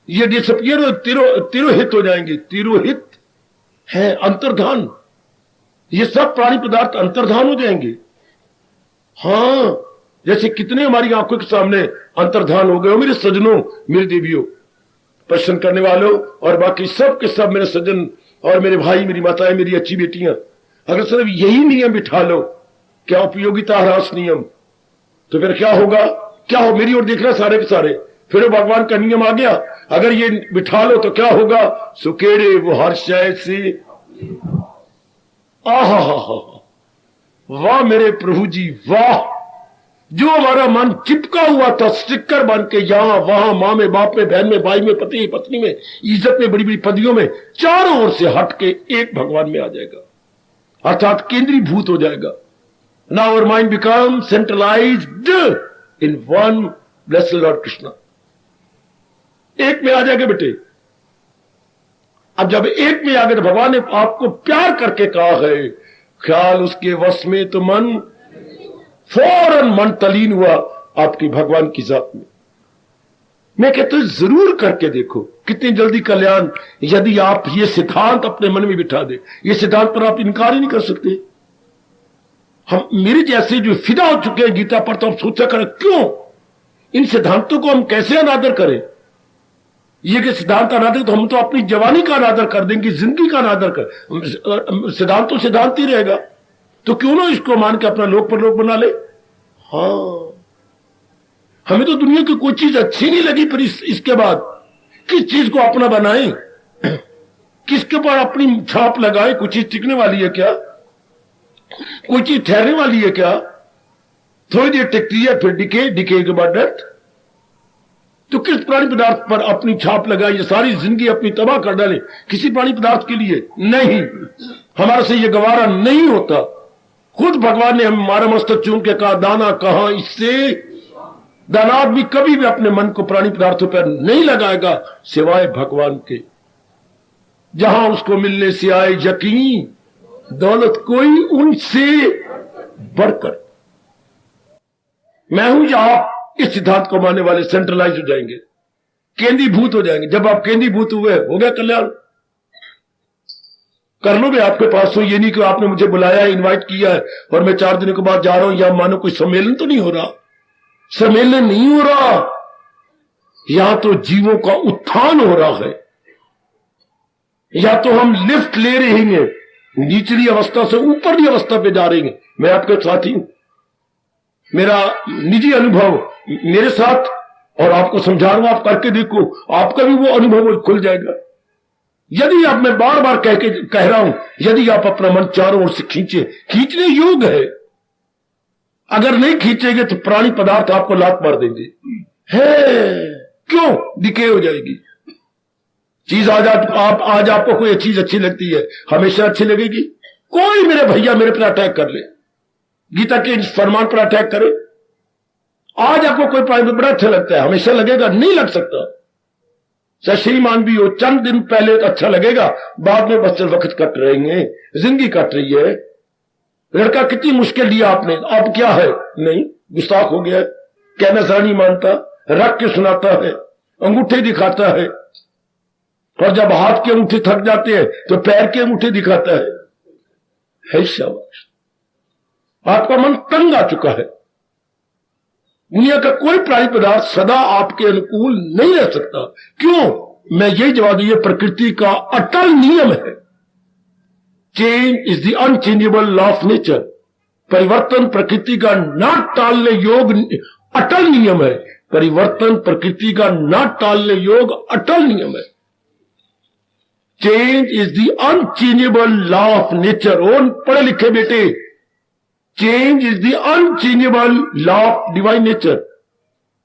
ये डिसअपियर तिरोहित हो जाएंगे। तिरोहित है अंतर्धान, ये सब प्राणी पदार्थ अंतर्धान हो जाएंगे। हां, जैसे कितने हमारी आंखों के सामने अंतर्धान हो गए हो मेरे सज्जनों, मेरी देवियों, प्रश्न करने वालों और बाकी सब के सब मेरे सज्जन और मेरे भाई, मेरी माताएं, मेरी अच्छी बेटियां, अगर सिर्फ यही नियम बिठा लो, क्या उपयोगिता ह्रास नियम, तो फिर क्या होगा? क्या हो, मेरी ओर देखना सारे के सारे, फिर भगवान का नियम आ गया। अगर ये बिठा लो तो क्या होगा? सुकेड़े वो हर शय से, आहा हा हा, वाह मेरे प्रभु जी वाह। जो हमारा मन चिपका हुआ था स्टिकर बन के, यहां वहां, मां में, बाप में, बहन में, भाई में, पति में, पत्नी में, इज्जत में, बड़ी बड़ी पदवियों में, चारों ओर से हट के एक भगवान में आ जाएगा, अर्थात केंद्रीभूत हो जाएगा। Now our mind become centralised in one blessed lord Krishna. एक में आ जाएगा बेटे। अब जब एक में आ गए तो भगवान ने आपको प्यार करके कहा है, ख्याल उसके वश में तो मन, फौरन मन तलीन हुआ आपकी भगवान की जात में। मैं कहता हूं जरूर करके देखो, कितनी जल्दी कल्याण, यदि आप ये सिद्धांत अपने मन में बिठा दे। ये सिद्धांत पर आप इनकार ही नहीं कर सकते। हम मेरे जैसे जो फिदा हो चुके हैं गीता पर, तो हम सोचा करें क्यों इन सिद्धांतों को हम कैसे अनादर करें। ये कि सिद्धांत अनादर, तो हम तो अपनी जवानी का अनादर कर देंगे, जिंदगी का अनादर कर। सिद्धांत तो सिद्धांत ही रहेगा, तो क्यों ना इसको मान के अपना लोक पर लोक बना ले। हाँ, हमें तो दुनिया की कोई चीज अच्छी नहीं लगी, फिर इसके बाद किस चीज को अपना बनाएं, किसके ऊपर अपनी छाप लगाए? कोई चीज टिकने वाली है क्या? कोई चीज ठहरने वाली है क्या? थोड़ी देर टिकती है, फिर डिके के बाद डेथ। तो किस प्राणी पदार्थ पर अपनी छाप लगाई? सारी जिंदगी अपनी तबाह कर डाले किसी प्राणी पदार्थ के लिए? नहीं, हमारे से ये गवारा नहीं होता। खुद भगवान ने हमारा मस्तक चूम के कहा, दाना कहां इससे। दाना आदमी कभी भी अपने मन को प्राणी पदार्थों पर नहीं लगाएगा सिवाय भगवान के। जहां उसको मिलने से आए यकीन, दौलत कोई उनसे बढ़कर। मैं हूं या आप इस सिद्धांत को मानने वाले सेंट्रलाइज हो जाएंगे, केंद्रीभूत हो जाएंगे। जब आप केंद्रीभूत हुए, हो गया कल्याण। कर लो, मैं आपके पास हूं। ये नहीं कि आपने मुझे बुलाया है, इनवाइट किया है और मैं 4 दिनों के बाद जा रहा हूं, या मानो कोई सम्मेलन तो नहीं हो रहा। सम्मेलन नहीं हो रहा, यहां तो जीवों का उत्थान हो रहा है। या तो हम लिफ्ट ले रहे हैं, निचली अवस्था से ऊपरली अवस्था पे जा रहे हैं। मैं आपके साथी हूं, मेरा निजी अनुभव मेरे साथ, और आपको समझा रहा हूं, आप करके देखो, आपका भी वो अनुभव खुल जाएगा। यदि आप, मैं बार बार कह रहा हूं, यदि आप अपना मन चारों ओर से खींचने योग्य है। अगर नहीं खींचेंगे तो प्राणी पदार्थ आपको लात मार देंगे। है क्यों? डिके हो जाएगी चीज। आज आपको कोई चीज अच्छी लगती है, हमेशा अच्छी लगेगी? कोई मेरे भैया मेरे पर अटैक कर ले, गीता के फरमान पर अटैक करे, आज आपको कोई प्राणी बड़ा अच्छा लगता है, हमेशा लगेगा? नहीं लग सकता। चाहे श्रीमान भी हो, चंद दिन पहले तो अच्छा लगेगा, बाद में बस वक्त कट रहेंगे, जिंदगी कट रही है। लड़का कितनी मुश्किल लिया आपने, अब क्या है? नहीं, गुस्ताख हो गया, कहना जरा नहीं मानता, रख के सुनाता है, अंगूठे दिखाता है, और जब हाथ के अंगूठे थक जाते हैं तो पैर के अंगूठे दिखाता है। शाबाश, आपका मन तंग आ चुका है। दुनिया का कोई प्राणी पदार्थ सदा आपके अनुकूल नहीं रह सकता। क्यों? मैं यही जवाब दूं, ये प्रकृति का अटल नियम है। Change is the unchangeable law of nature. परिवर्तन प्रकृति का ना टालने योग्य अटल नियम है। परिवर्तन प्रकृति का ना टालने योग्य अटल नियम है। Change is the unchangeable law of nature. Own पढ़े लिखे बेटे, change is the unchangeable law of divine nature.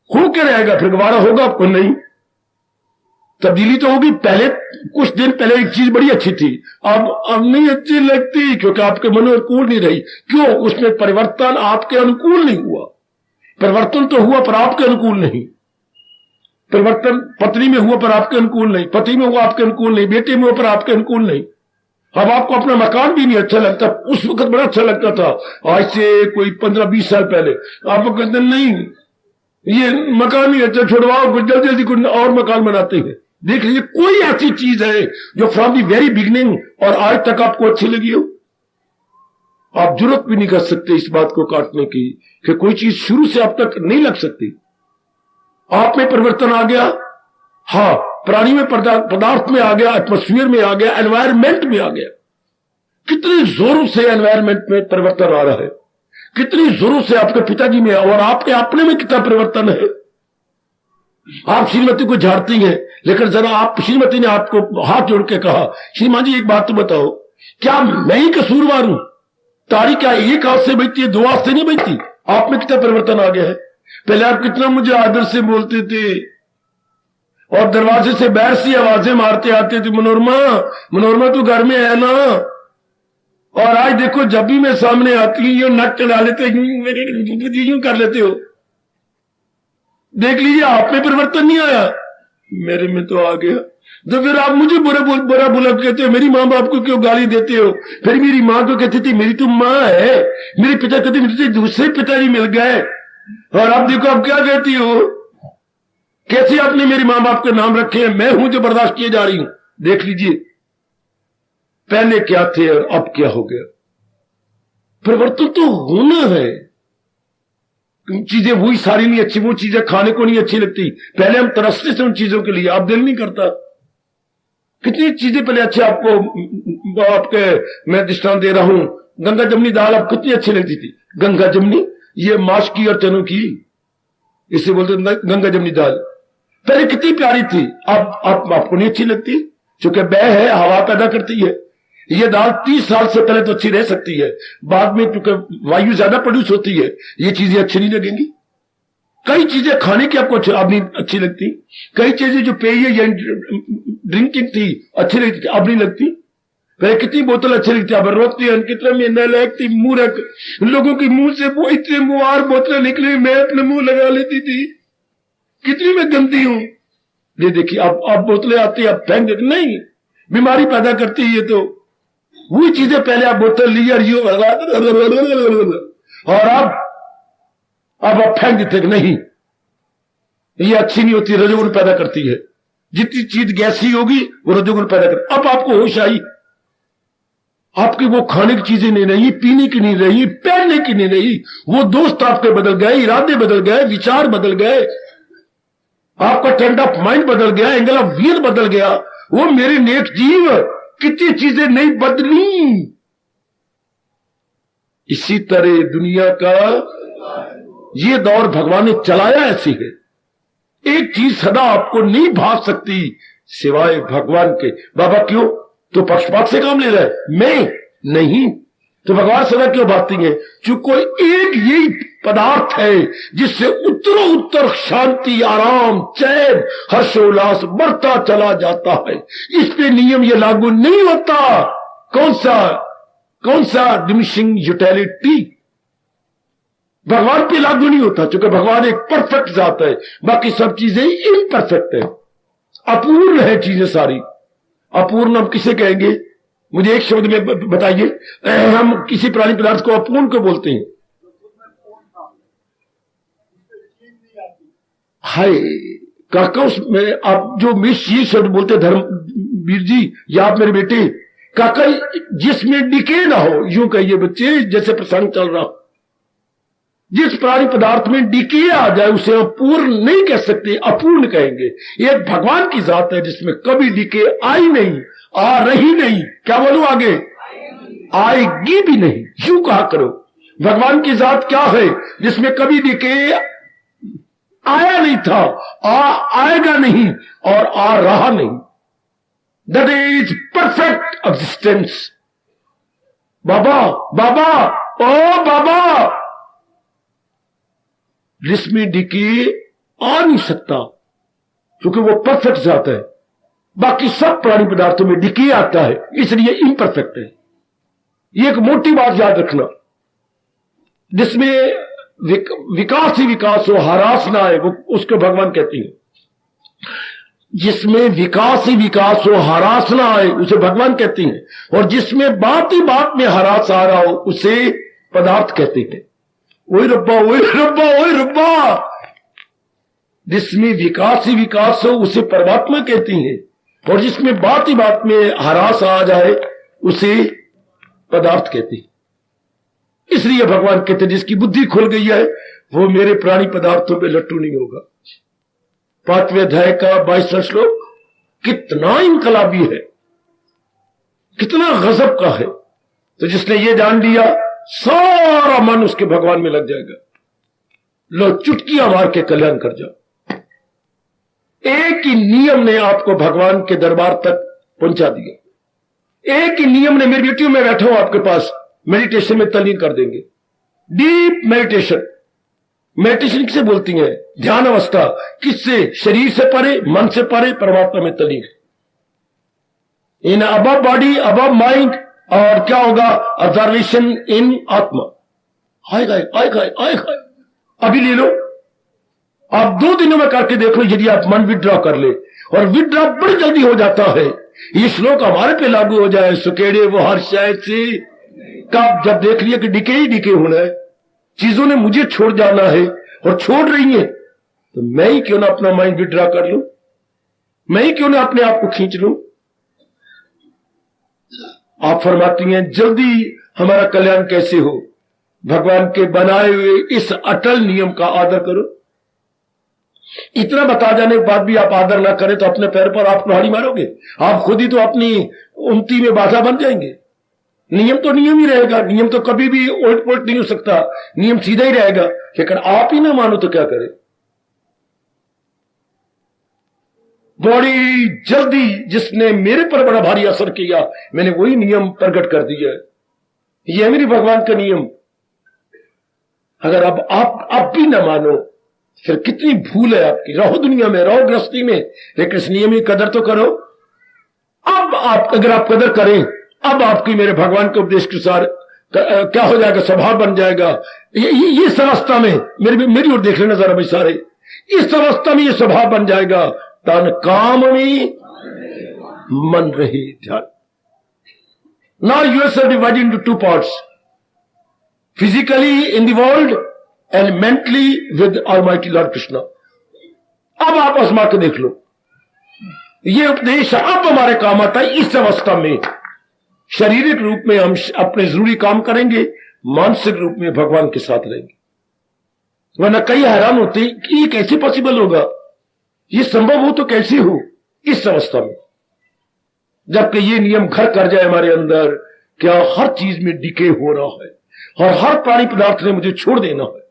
हो क्या रहेगा? फिर दोबारा होगा आपको? नहीं, तब्दीली तो होगी। पहले कुछ दिन पहले एक चीज बड़ी अच्छी थी, अब नहीं अच्छी लगती, क्योंकि आपके मन अनुकूल नहीं रही। क्यों? उसमें परिवर्तन आपके अनुकूल नहीं हुआ। परिवर्तन तो हुआ पर आपके अनुकूल नहीं। परिवर्तन पत्नी में हुआ पर आपके अनुकूल नहीं, पति में हुआ आपके अनुकूल नहीं, बेटे में हुआ पर आपके अनुकूल नहीं। अब आपको अपना मकान भी नहीं अच्छा लगता, उस वक्त बड़ा अच्छा लगता था, आज से कोई 15-20 साल पहले। आपको कहते नहीं, ये मकान नहीं अच्छा, छोड़वाओ, जल्दी जल्दी कुछ और मकान बनाते हैं। देख लीजिए, कोई ऐसी चीज है जो फ्रॉम दी वेरी बिगिनिंग और आज तक आपको अच्छी लगी हो? आप जरूरत भी नहीं कर सकते इस बात को काटने की कि कोई चीज शुरू से अब तक नहीं लग सकती। आप में परिवर्तन आ गया, हाँ, प्राणी में पदार्थ में आ गया, एटमॉस्फेयर में आ गया, एनवायरमेंट में आ गया। कितनी जोरों से एनवायरमेंट में परिवर्तन आ रहा है, कितनी जोरों से आपके पिताजी में और आपके अपने में कितना परिवर्तन है। आप श्रीमती को झाड़ती हैं, लेकिन जरा आप, श्रीमती ने आपको हाथ जोड़ के कहा, श्रीमान जी एक बात तो बताओ, क्या मैं ही कसूरवार हूं? ताड़ी क्या एक हाथ से बजती है, दो हाथ से नहीं बजती? आप में कितना परिवर्तन आ गया है। पहले आप कितना मुझे आदर से बोलते थे और दरवाजे से बाहर से आवाजें मारते आते थे, मनोरमा मनोरमा तो घर में है ना। और आज देखो जब भी मैं सामने आती हूं, यूं नक चढ़ा लेते, यूं कर लेते हो। देख लीजिए, आप में परिवर्तन नहीं आया, मेरे में तो आ गया। तो फिर आप मुझे बुरा बुला कहते हो, मेरी माँ बाप को क्यों गाली देते हो? फिर मेरी माँ को कहती थी मेरी तो माँ है, मेरे पिता कहते मुझे दूसरे पिताजी मिल गए, और अब देखो आप क्या कहती हो, कैसे आपने मेरे माँ बाप के नाम रखे हैं, मैं हूं जो बर्दाश्त किए जा रही हूं। देख लीजिए पहले क्या थे और अब क्या हो गया। परिवर्तन तो होना है। चीजें वही सारी नहीं अच्छी, वो चीजें खाने को नहीं अच्छी लगती, पहले हम तरसते थे उन चीजों के लिए, अब दिल नहीं करता। कितनी चीजें पहले अच्छी आपको, आपके मैं दृष्टांत दे रहा हूं, गंगा जमनी दाल आप कितनी अच्छी लगती थी। गंगा जमनी, ये माश की और चनों की, इसे बोलते गंगा जमनी दाल, पहले कितनी प्यारी थी। अब आपको नहीं अच्छी लगती, क्योंकि बह है, हवा पैदा करती है। ये दाल 30 साल से पहले तो अच्छी रह सकती है, बाद में क्योंकि वायु ज्यादा प्रोड्यूस होती है, ये चीजें अच्छी नहीं लगेंगी। कई चीजें खाने की आपको अब नहीं अच्छी लगती, कई चीजें जो पेय या ड्रिंकिंग थी अच्छी लगती थी, अब नहीं लगती। पहले कितनी बोतल अच्छी लगती, अब रोकती है, कितना में नालायक थी, मूर्ख लोगों के मुंह से वो इतने मुहार बोतलें निकली, मैं अपने मुंह लगा लेती थी, कितनी मैं गंदी हूं। ये देखिए अब बोतलें आती है, अब फेंक देती, नहीं, बीमारी पैदा करती है। ये तो वही चीजें पहले आप बोतल ली और यूं, और अब आप फेंक देते कि नहीं ये अच्छी नहीं होती, रजोगुण पैदा करती है। जितनी चीज गैसी होगी वो रजोगुण पैदा करती। अब आपको होश आई, आपकी वो खाने की चीजें नहीं रही, पीने की नहीं रही, पहनने की नहीं रही, वो दोस्त आपके बदल गए, इरादे बदल गए, विचार बदल गए, आपका ट्रेंड ऑफ माइंड बदल गया, एंगल ऑफ व्यू बदल गया। वो मेरे नेक जीव, कितनी चीजें नहीं बदली। इसी तरह दुनिया का ये दौर भगवान ने चलाया ऐसी है। एक चीज सदा आपको नहीं भाग सकती सिवाय भगवान के। बाबा क्यों? तो पक्षपात से काम ले रहा है, मैं नहीं, तो भगवान सदा क्यों भागती है? क्योंकि कोई एक यही पदार्थ है जिससे उत्तरों उत्तर शांति, आराम, चैन, हर्षोल्लास बढ़ता चला जाता है। इस पे नियम ये लागू नहीं होता। कौन सा डिमिनिशिंग यूटिलिटी? भगवान पे लागू नहीं होता, क्योंकि भगवान एक परफेक्ट जात है, बाकी सब चीजें इम्परफेक्ट है, अपूर्ण है चीजें सारी। अपूर्ण हम किसे कहेंगे? मुझे एक शब्द में बताइए, हम किसी प्राणी पदार्थ को अपूर्ण को बोलते हैं? हाय काका, उसमें आप जो मिस ये शब्द बोलते धर्मवीर जी या आप मेरे बेटे, काका जिसमें डिके ना हो, यूं कहिए बच्चे, जैसे प्रसंग चल रहा हो, जिस प्राणी पदार्थ में डिके आ जाए उसे हम पूर्ण नहीं कह सकते, अपूर्ण कहेंगे। ये भगवान की जात है जिसमें कभी डिके आई नहीं, आ रही नहीं, क्या बोलूं आगे, आएगी भी नहीं, यूं कहा करो। भगवान की जात क्या है? जिसमें कभी डिके आया नहीं था, आएगा नहीं और आ रहा नहीं। That is perfect existence. बाबा बाबा ओ बाबा, जिसमें डिके आ नहीं सकता क्योंकि वो परफेक्ट जात है। बाकी सब प्राणी पदार्थों में डिके आता है, इसलिए इम्परफेक्ट है। ये एक मोटी बात याद रखना। जिसमें विकास ही विकास हो, हरास ना आए, वो उसको भगवान कहती है। जिसमें विकास ही विकास हो, हरास ना आए, उसे भगवान कहती हैं। और जिसमें बात ही बात में हरास आ रहा हो, उसे पदार्थ कहते हैं। ओए रब्बा ओए रब्बा ओए रब्बा। जिसमें विकास ही विकास हो उसे परमात्मा कहती हैं, और जिसमें बात ही बात में हरास आ जाए उसे पदार्थ कहती है। इसलिए भगवान कहते जिसकी बुद्धि खुल गई है वो मेरे प्राणी पदार्थों पे लट्टू नहीं होगा। 5वें अध्याय का 22वां श्लोक कितना इनकलाबी है, कितना गजब का है। तो जिसने ये जान लिया, सारा मन उसके भगवान में लग जाएगा। लो चुटकियां मार के कल्याण कर जाओ। एक ही नियम ने आपको भगवान के दरबार तक पहुंचा दिया। एक ही नियम ने, मेरी बेटियों में बैठा हूं आपके पास, मेडिटेशन में तल्लीन कर देंगे। Deep meditation. मेडिटेशन किसे बोलती है? ध्यान अवस्था। किससे? शरीर से परे, मन से परे, परमात्मा में तल्लीन। In above body, above mind, और क्या होगा? ऑब्जर्वेशन इन आत्मा। आएगा आएगा आएगा। अभी ले लो, आप 2 दिनों में करके देख लो। यदि आप मन विड्रॉ कर ले, और विड्रॉ बड़ी जल्दी हो जाता है। ये श्लोक हमारे पे लागू हो जाए, सुकेड़े वो हर शायद से कब जब देख लिया कि डिके ही डिके होना है, चीजों ने मुझे छोड़ जाना है और छोड़ रही है, तो मैं ही क्यों ना अपना माइंड विड्रॉ कर लूं, मैं ही क्यों ना अपने आप को खींच लूं। आप फरमाती हैं जल्दी हमारा कल्याण कैसे हो? भगवान के बनाए हुए इस अटल नियम का आदर करो। इतना बता जाने के बाद भी आप आदर ना करें तो अपने पैर पर आप कुल्हाड़ी मारोगे। आप खुद ही तो अपनी उन्नति में बाधा बन जाएंगे। नियम तो नियम ही रहेगा, नियम तो कभी भी उलट पुलट नहीं हो सकता, नियम सीधा ही रहेगा। लेकिन आप ही ना मानो तो क्या करें? बड़ी जल्दी जिसने मेरे पर बड़ा भारी असर किया, मैंने वही नियम प्रकट कर दिया। यह है मेरी भगवान का नियम। अगर अब आप भी ना मानो, फिर कितनी भूल है आपकी। रहो दुनिया में, रहो गृहस्थी में, लेकिन इस नियम की कदर तो करो। अब आप अगर आप कदर करें, अब आपकी मेरे भगवान के उपदेश के अनुसार क्या हो जाएगा? स्वभाव बन जाएगा। ये इस अवस्था में मेरी ओर देख लेना जरा भाई सारे, इस अवस्था में ये स्वभाव बन जाएगा। तन काम में मन रहे ध्यान। Now you are divided into 2 parts, physically in the world and mentally with almighty lord Krishna. अब आप आजमा के देख लो, ये उपदेश अब हमारे काम आता है। इस अवस्था में शारीरिक रूप में हम अपने जरूरी काम करेंगे, मानसिक रूप में भगवान के साथ रहेंगे। वरना कई हैरान होते कि ये कैसे पॉसिबल होगा, ये संभव हो तो कैसे हो इस अवस्था में, जबकि ये नियम घर कर जाए हमारे अंदर, क्या हर चीज में डिके हो रहा है और हर प्राणी पदार्थ ने मुझे छोड़ देना है,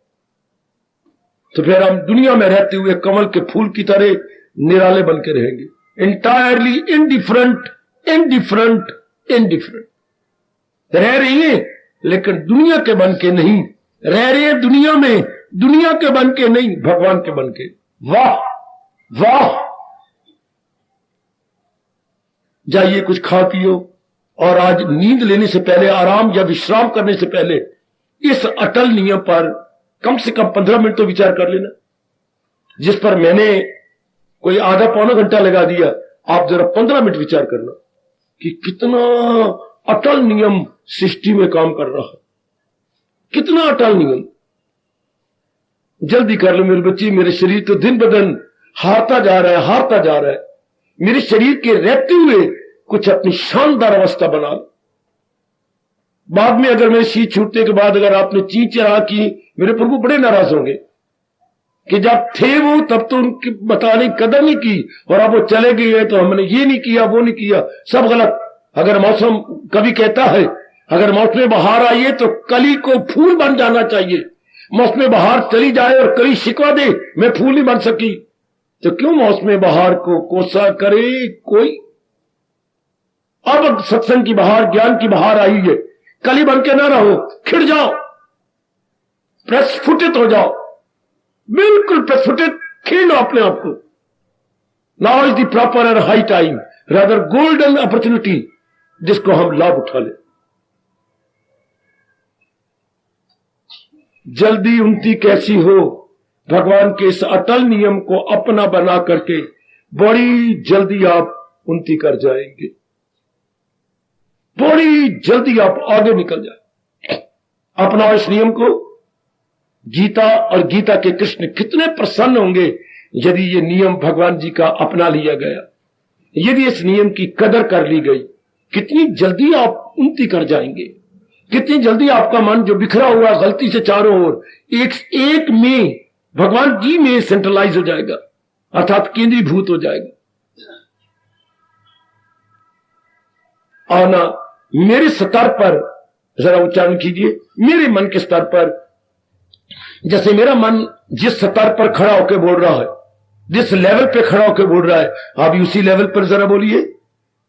तो फिर हम दुनिया में रहते हुए कमल के फूल की तरह निराले बन के रहेंगे। इंटायरली इनडिफरेंट इनडिफरेंट इनडिफरेंट रह रही है, लेकिन दुनिया के बन के नहीं रह रहे हैं। दुनिया में दुनिया के बन के नहीं, भगवान के बन के। वाह वाह। जाइए कुछ खा पियो, और आज नींद लेने से पहले, आराम या विश्राम करने से पहले इस अटल नियम पर कम से कम 15 मिनट तो विचार कर लेना, जिस पर मैंने कोई आधा पौना घंटा लगा दिया। आप जरा 15 मिनट विचार करना कि कितना अटल नियम सृष्टि में काम कर रहा है, कितना अटल नियम। जल्दी कर लो मेरे बच्चे, मेरे शरीर तो दिन ब दिन हारता जा रहा है, हारता जा रहा है। मेरे शरीर के रहते हुए कुछ अपनी शानदार अवस्था बना लो। बाद में अगर मेरे शीत छूटने के बाद अगर आपने चींच चरा की, मेरे प्रभु बड़े नाराज होंगे कि जब थे वो तब तो उनकी बताने की कदर नहीं की, और अब वो चले गए तो हमने ये नहीं किया वो नहीं किया, सब गलत। अगर मौसम कभी कहता है अगर मौसम बहार आई है तो कली को फूल बन जाना चाहिए। मौसम बहार चली जाए और कली शिकवा दे मैं फूल नहीं बन सकी, तो क्यों मौसम बहार को कोसा करे कोई। अब सत्संग की बहार, ज्ञान की बहार आई है, कली बन के ना रहो, खिड़ जाओ, प्रस्फुटित हो जाओ, बिल्कुल प्रस्फुटित खींच लो अपने आप को। Now is the proper and high time, rather golden opportunity, जिसको हम लाभ उठा ले। जल्दी उन्नति कैसी हो? भगवान के इस अटल नियम को अपना बना करके बड़ी जल्दी आप उन्नति कर जाएंगे, बड़ी जल्दी आप आगे निकल जाए। अपना इस नियम को। गीता और गीता के कृष्ण कितने प्रसन्न होंगे यदि ये नियम भगवान जी का अपना लिया गया, यदि इस नियम की कदर कर ली गई। कितनी जल्दी आप उन्नति कर जाएंगे, कितनी जल्दी आपका मन जो बिखरा हुआ गलती से चारों ओर एक में भगवान जी में सेंट्रलाइज हो जाएगा, अर्थात केंद्रीभूत हो जाएगा। और ना मेरे स्तर पर जरा उच्चारण कीजिए। मेरे मन के स्तर पर, जैसे मेरा मन जिस स्तर पर खड़ा होकर बोल रहा है, जिस लेवल पे खड़ा होकर बोल रहा है, आप उसी लेवल पर जरा बोलिए।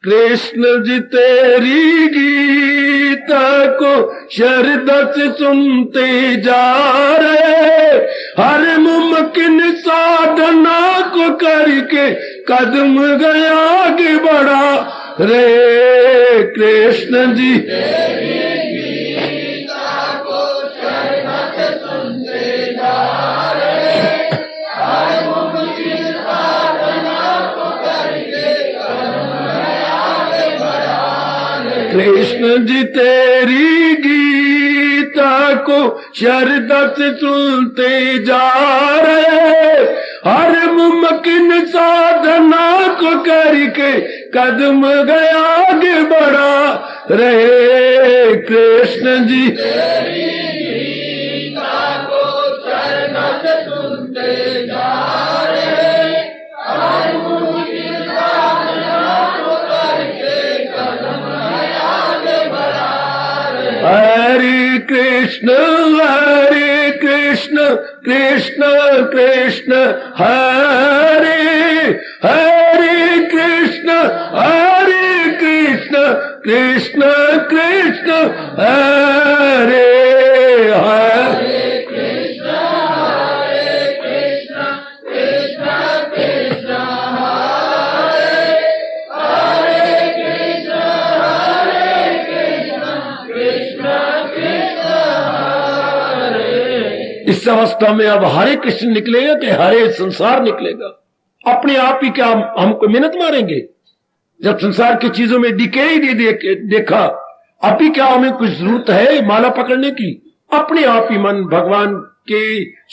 कृष्ण जी तेरी गीता को श्रद्धा से सुनते जा रहे, हर मुमकिन साधना को करके कदम गया आगे बढ़ा रे। कृष्ण जी कृष्ण जी तेरी गीता को श्रद्धा से सुनते जा रहे, हर मुमकिन साधना को करके कदम गया आगे बढ़ा रहे। कृष्ण जी तेरी गीता को श्रद्धा से सुनते जा रहे, हर मुमकिन साधना को करके कदम हरे कृष्ण कृष्ण कृष्ण हरे हरे, कृष्ण कृष्ण कृष्ण हरे हरे। इस अवस्था में अब हरे कृष्ण निकलेगा कि हरे संसार निकलेगा? अपने आप ही क्या हम कोई मेहनत मारेंगे? जब संसार की चीजों में डिके ही देखा, अब भी क्या हमें कुछ जरूरत है माला पकड़ने की? अपने आप ही मन भगवान के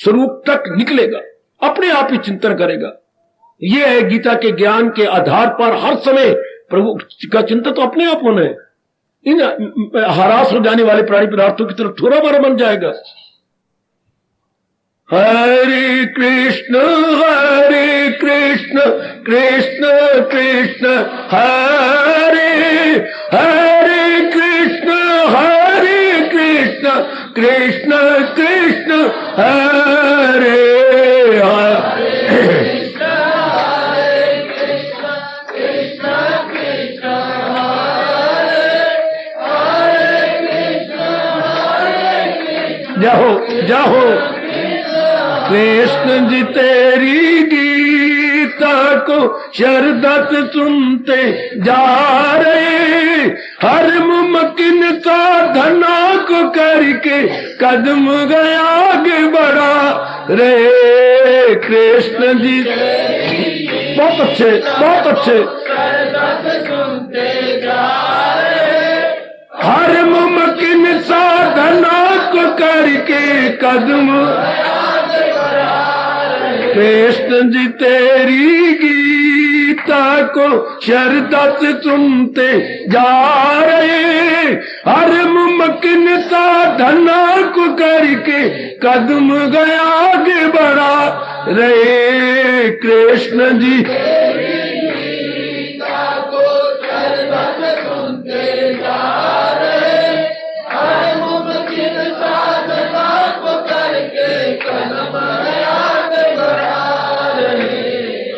स्वरूप तक निकलेगा, अपने आप ही चिंतन करेगा। यह है गीता के ज्ञान के आधार पर हर समय प्रभु का चिंतन तो अपने आप होना है। इन हरास हो जाने वाले प्राणी पदार्थों की तरफ थोड़ा बार मन जाएगा। हरे कृष्ण कृष्ण कृष्ण हरे हरे, कृष्ण कृष्ण कृष्ण हरे हरे। जाओ जाओ। कृष्ण जी तेरी गीता को श्रद्धा से सुनते जा रहे, हर मुमकिन साधना को करके कदम गया आगे बढ़ा रे। कृष्ण जी बहुत अच्छे बहुत अच्छे। हर मुमकिन साधना को करके कदम। कृष्ण जी तेरी गीता को श्रद्धा से सुनते जा रहे, हर मुमकिन साधना को करके कदम गया आगे बढ़ा रे। कृष्ण जी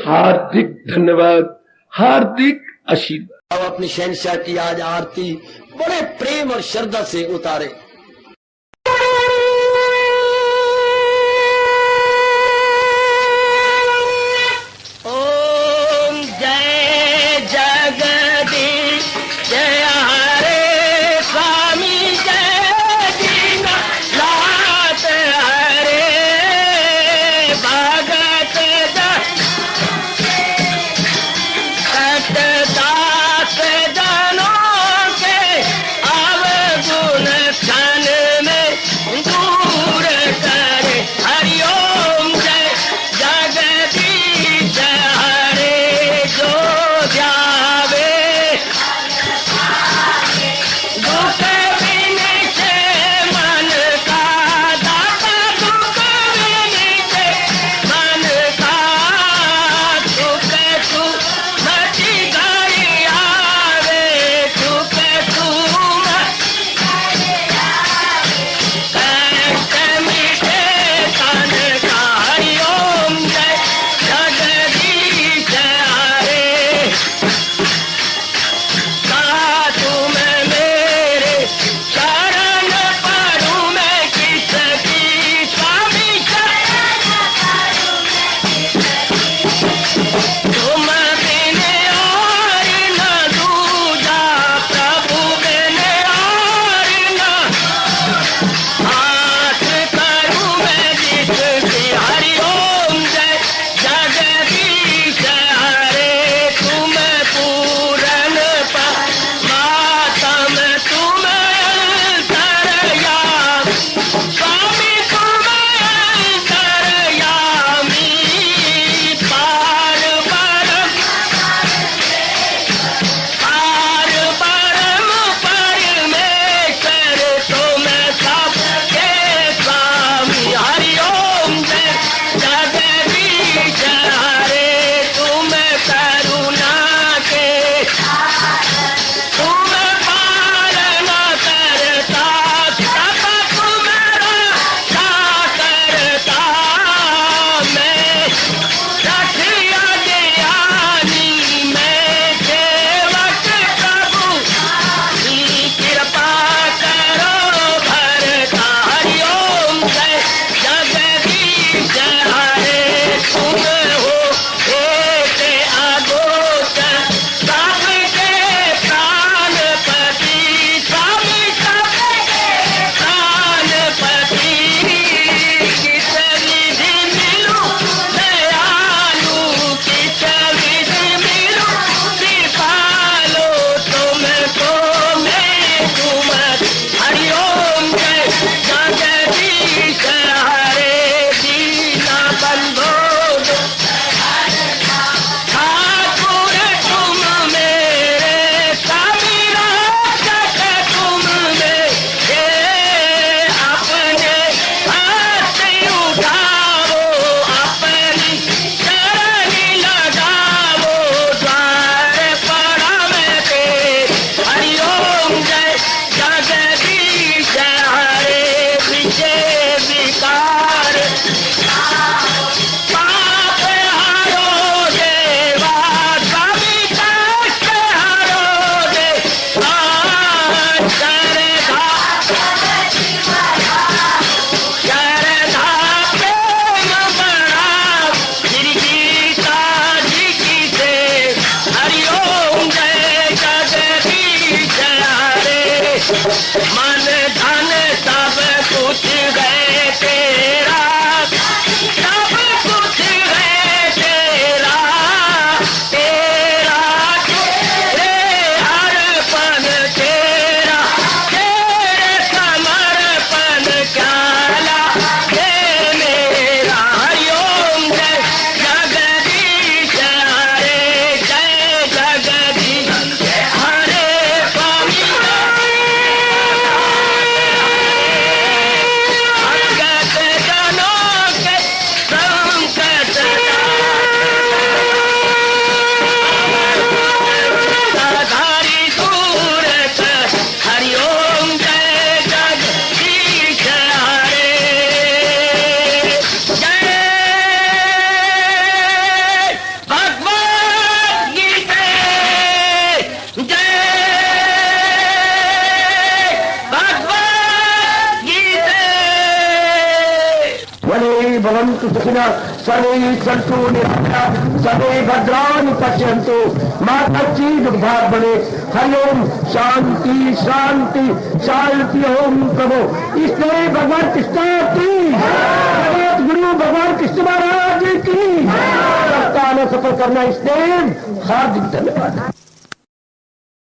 हार्दिक धन्यवाद, हार्दिक आशीर्वाद। अब अपनी शहंशाह की आज आरती बड़े प्रेम और श्रद्धा से उतारे। ओम जय जगदीश जय हरे स्वामी जय दीनानाथ हरे भगत दास जनों के अवगुण वने भवन्तु सुखिनः सर्वे सन्तु निरामयाः सर्वे भद्राणि पश्यन्तु मा कश्चित् दुर्भाग् भवेत्। हरि ओम शांति शांति शांति। ओम प्रभु इसलिए भगवान कृष्ण की जगत गुरु भगवान कृष्ण महाराज की सत्ता में सफल करना इसलिए हार्दिक धन्यवाद।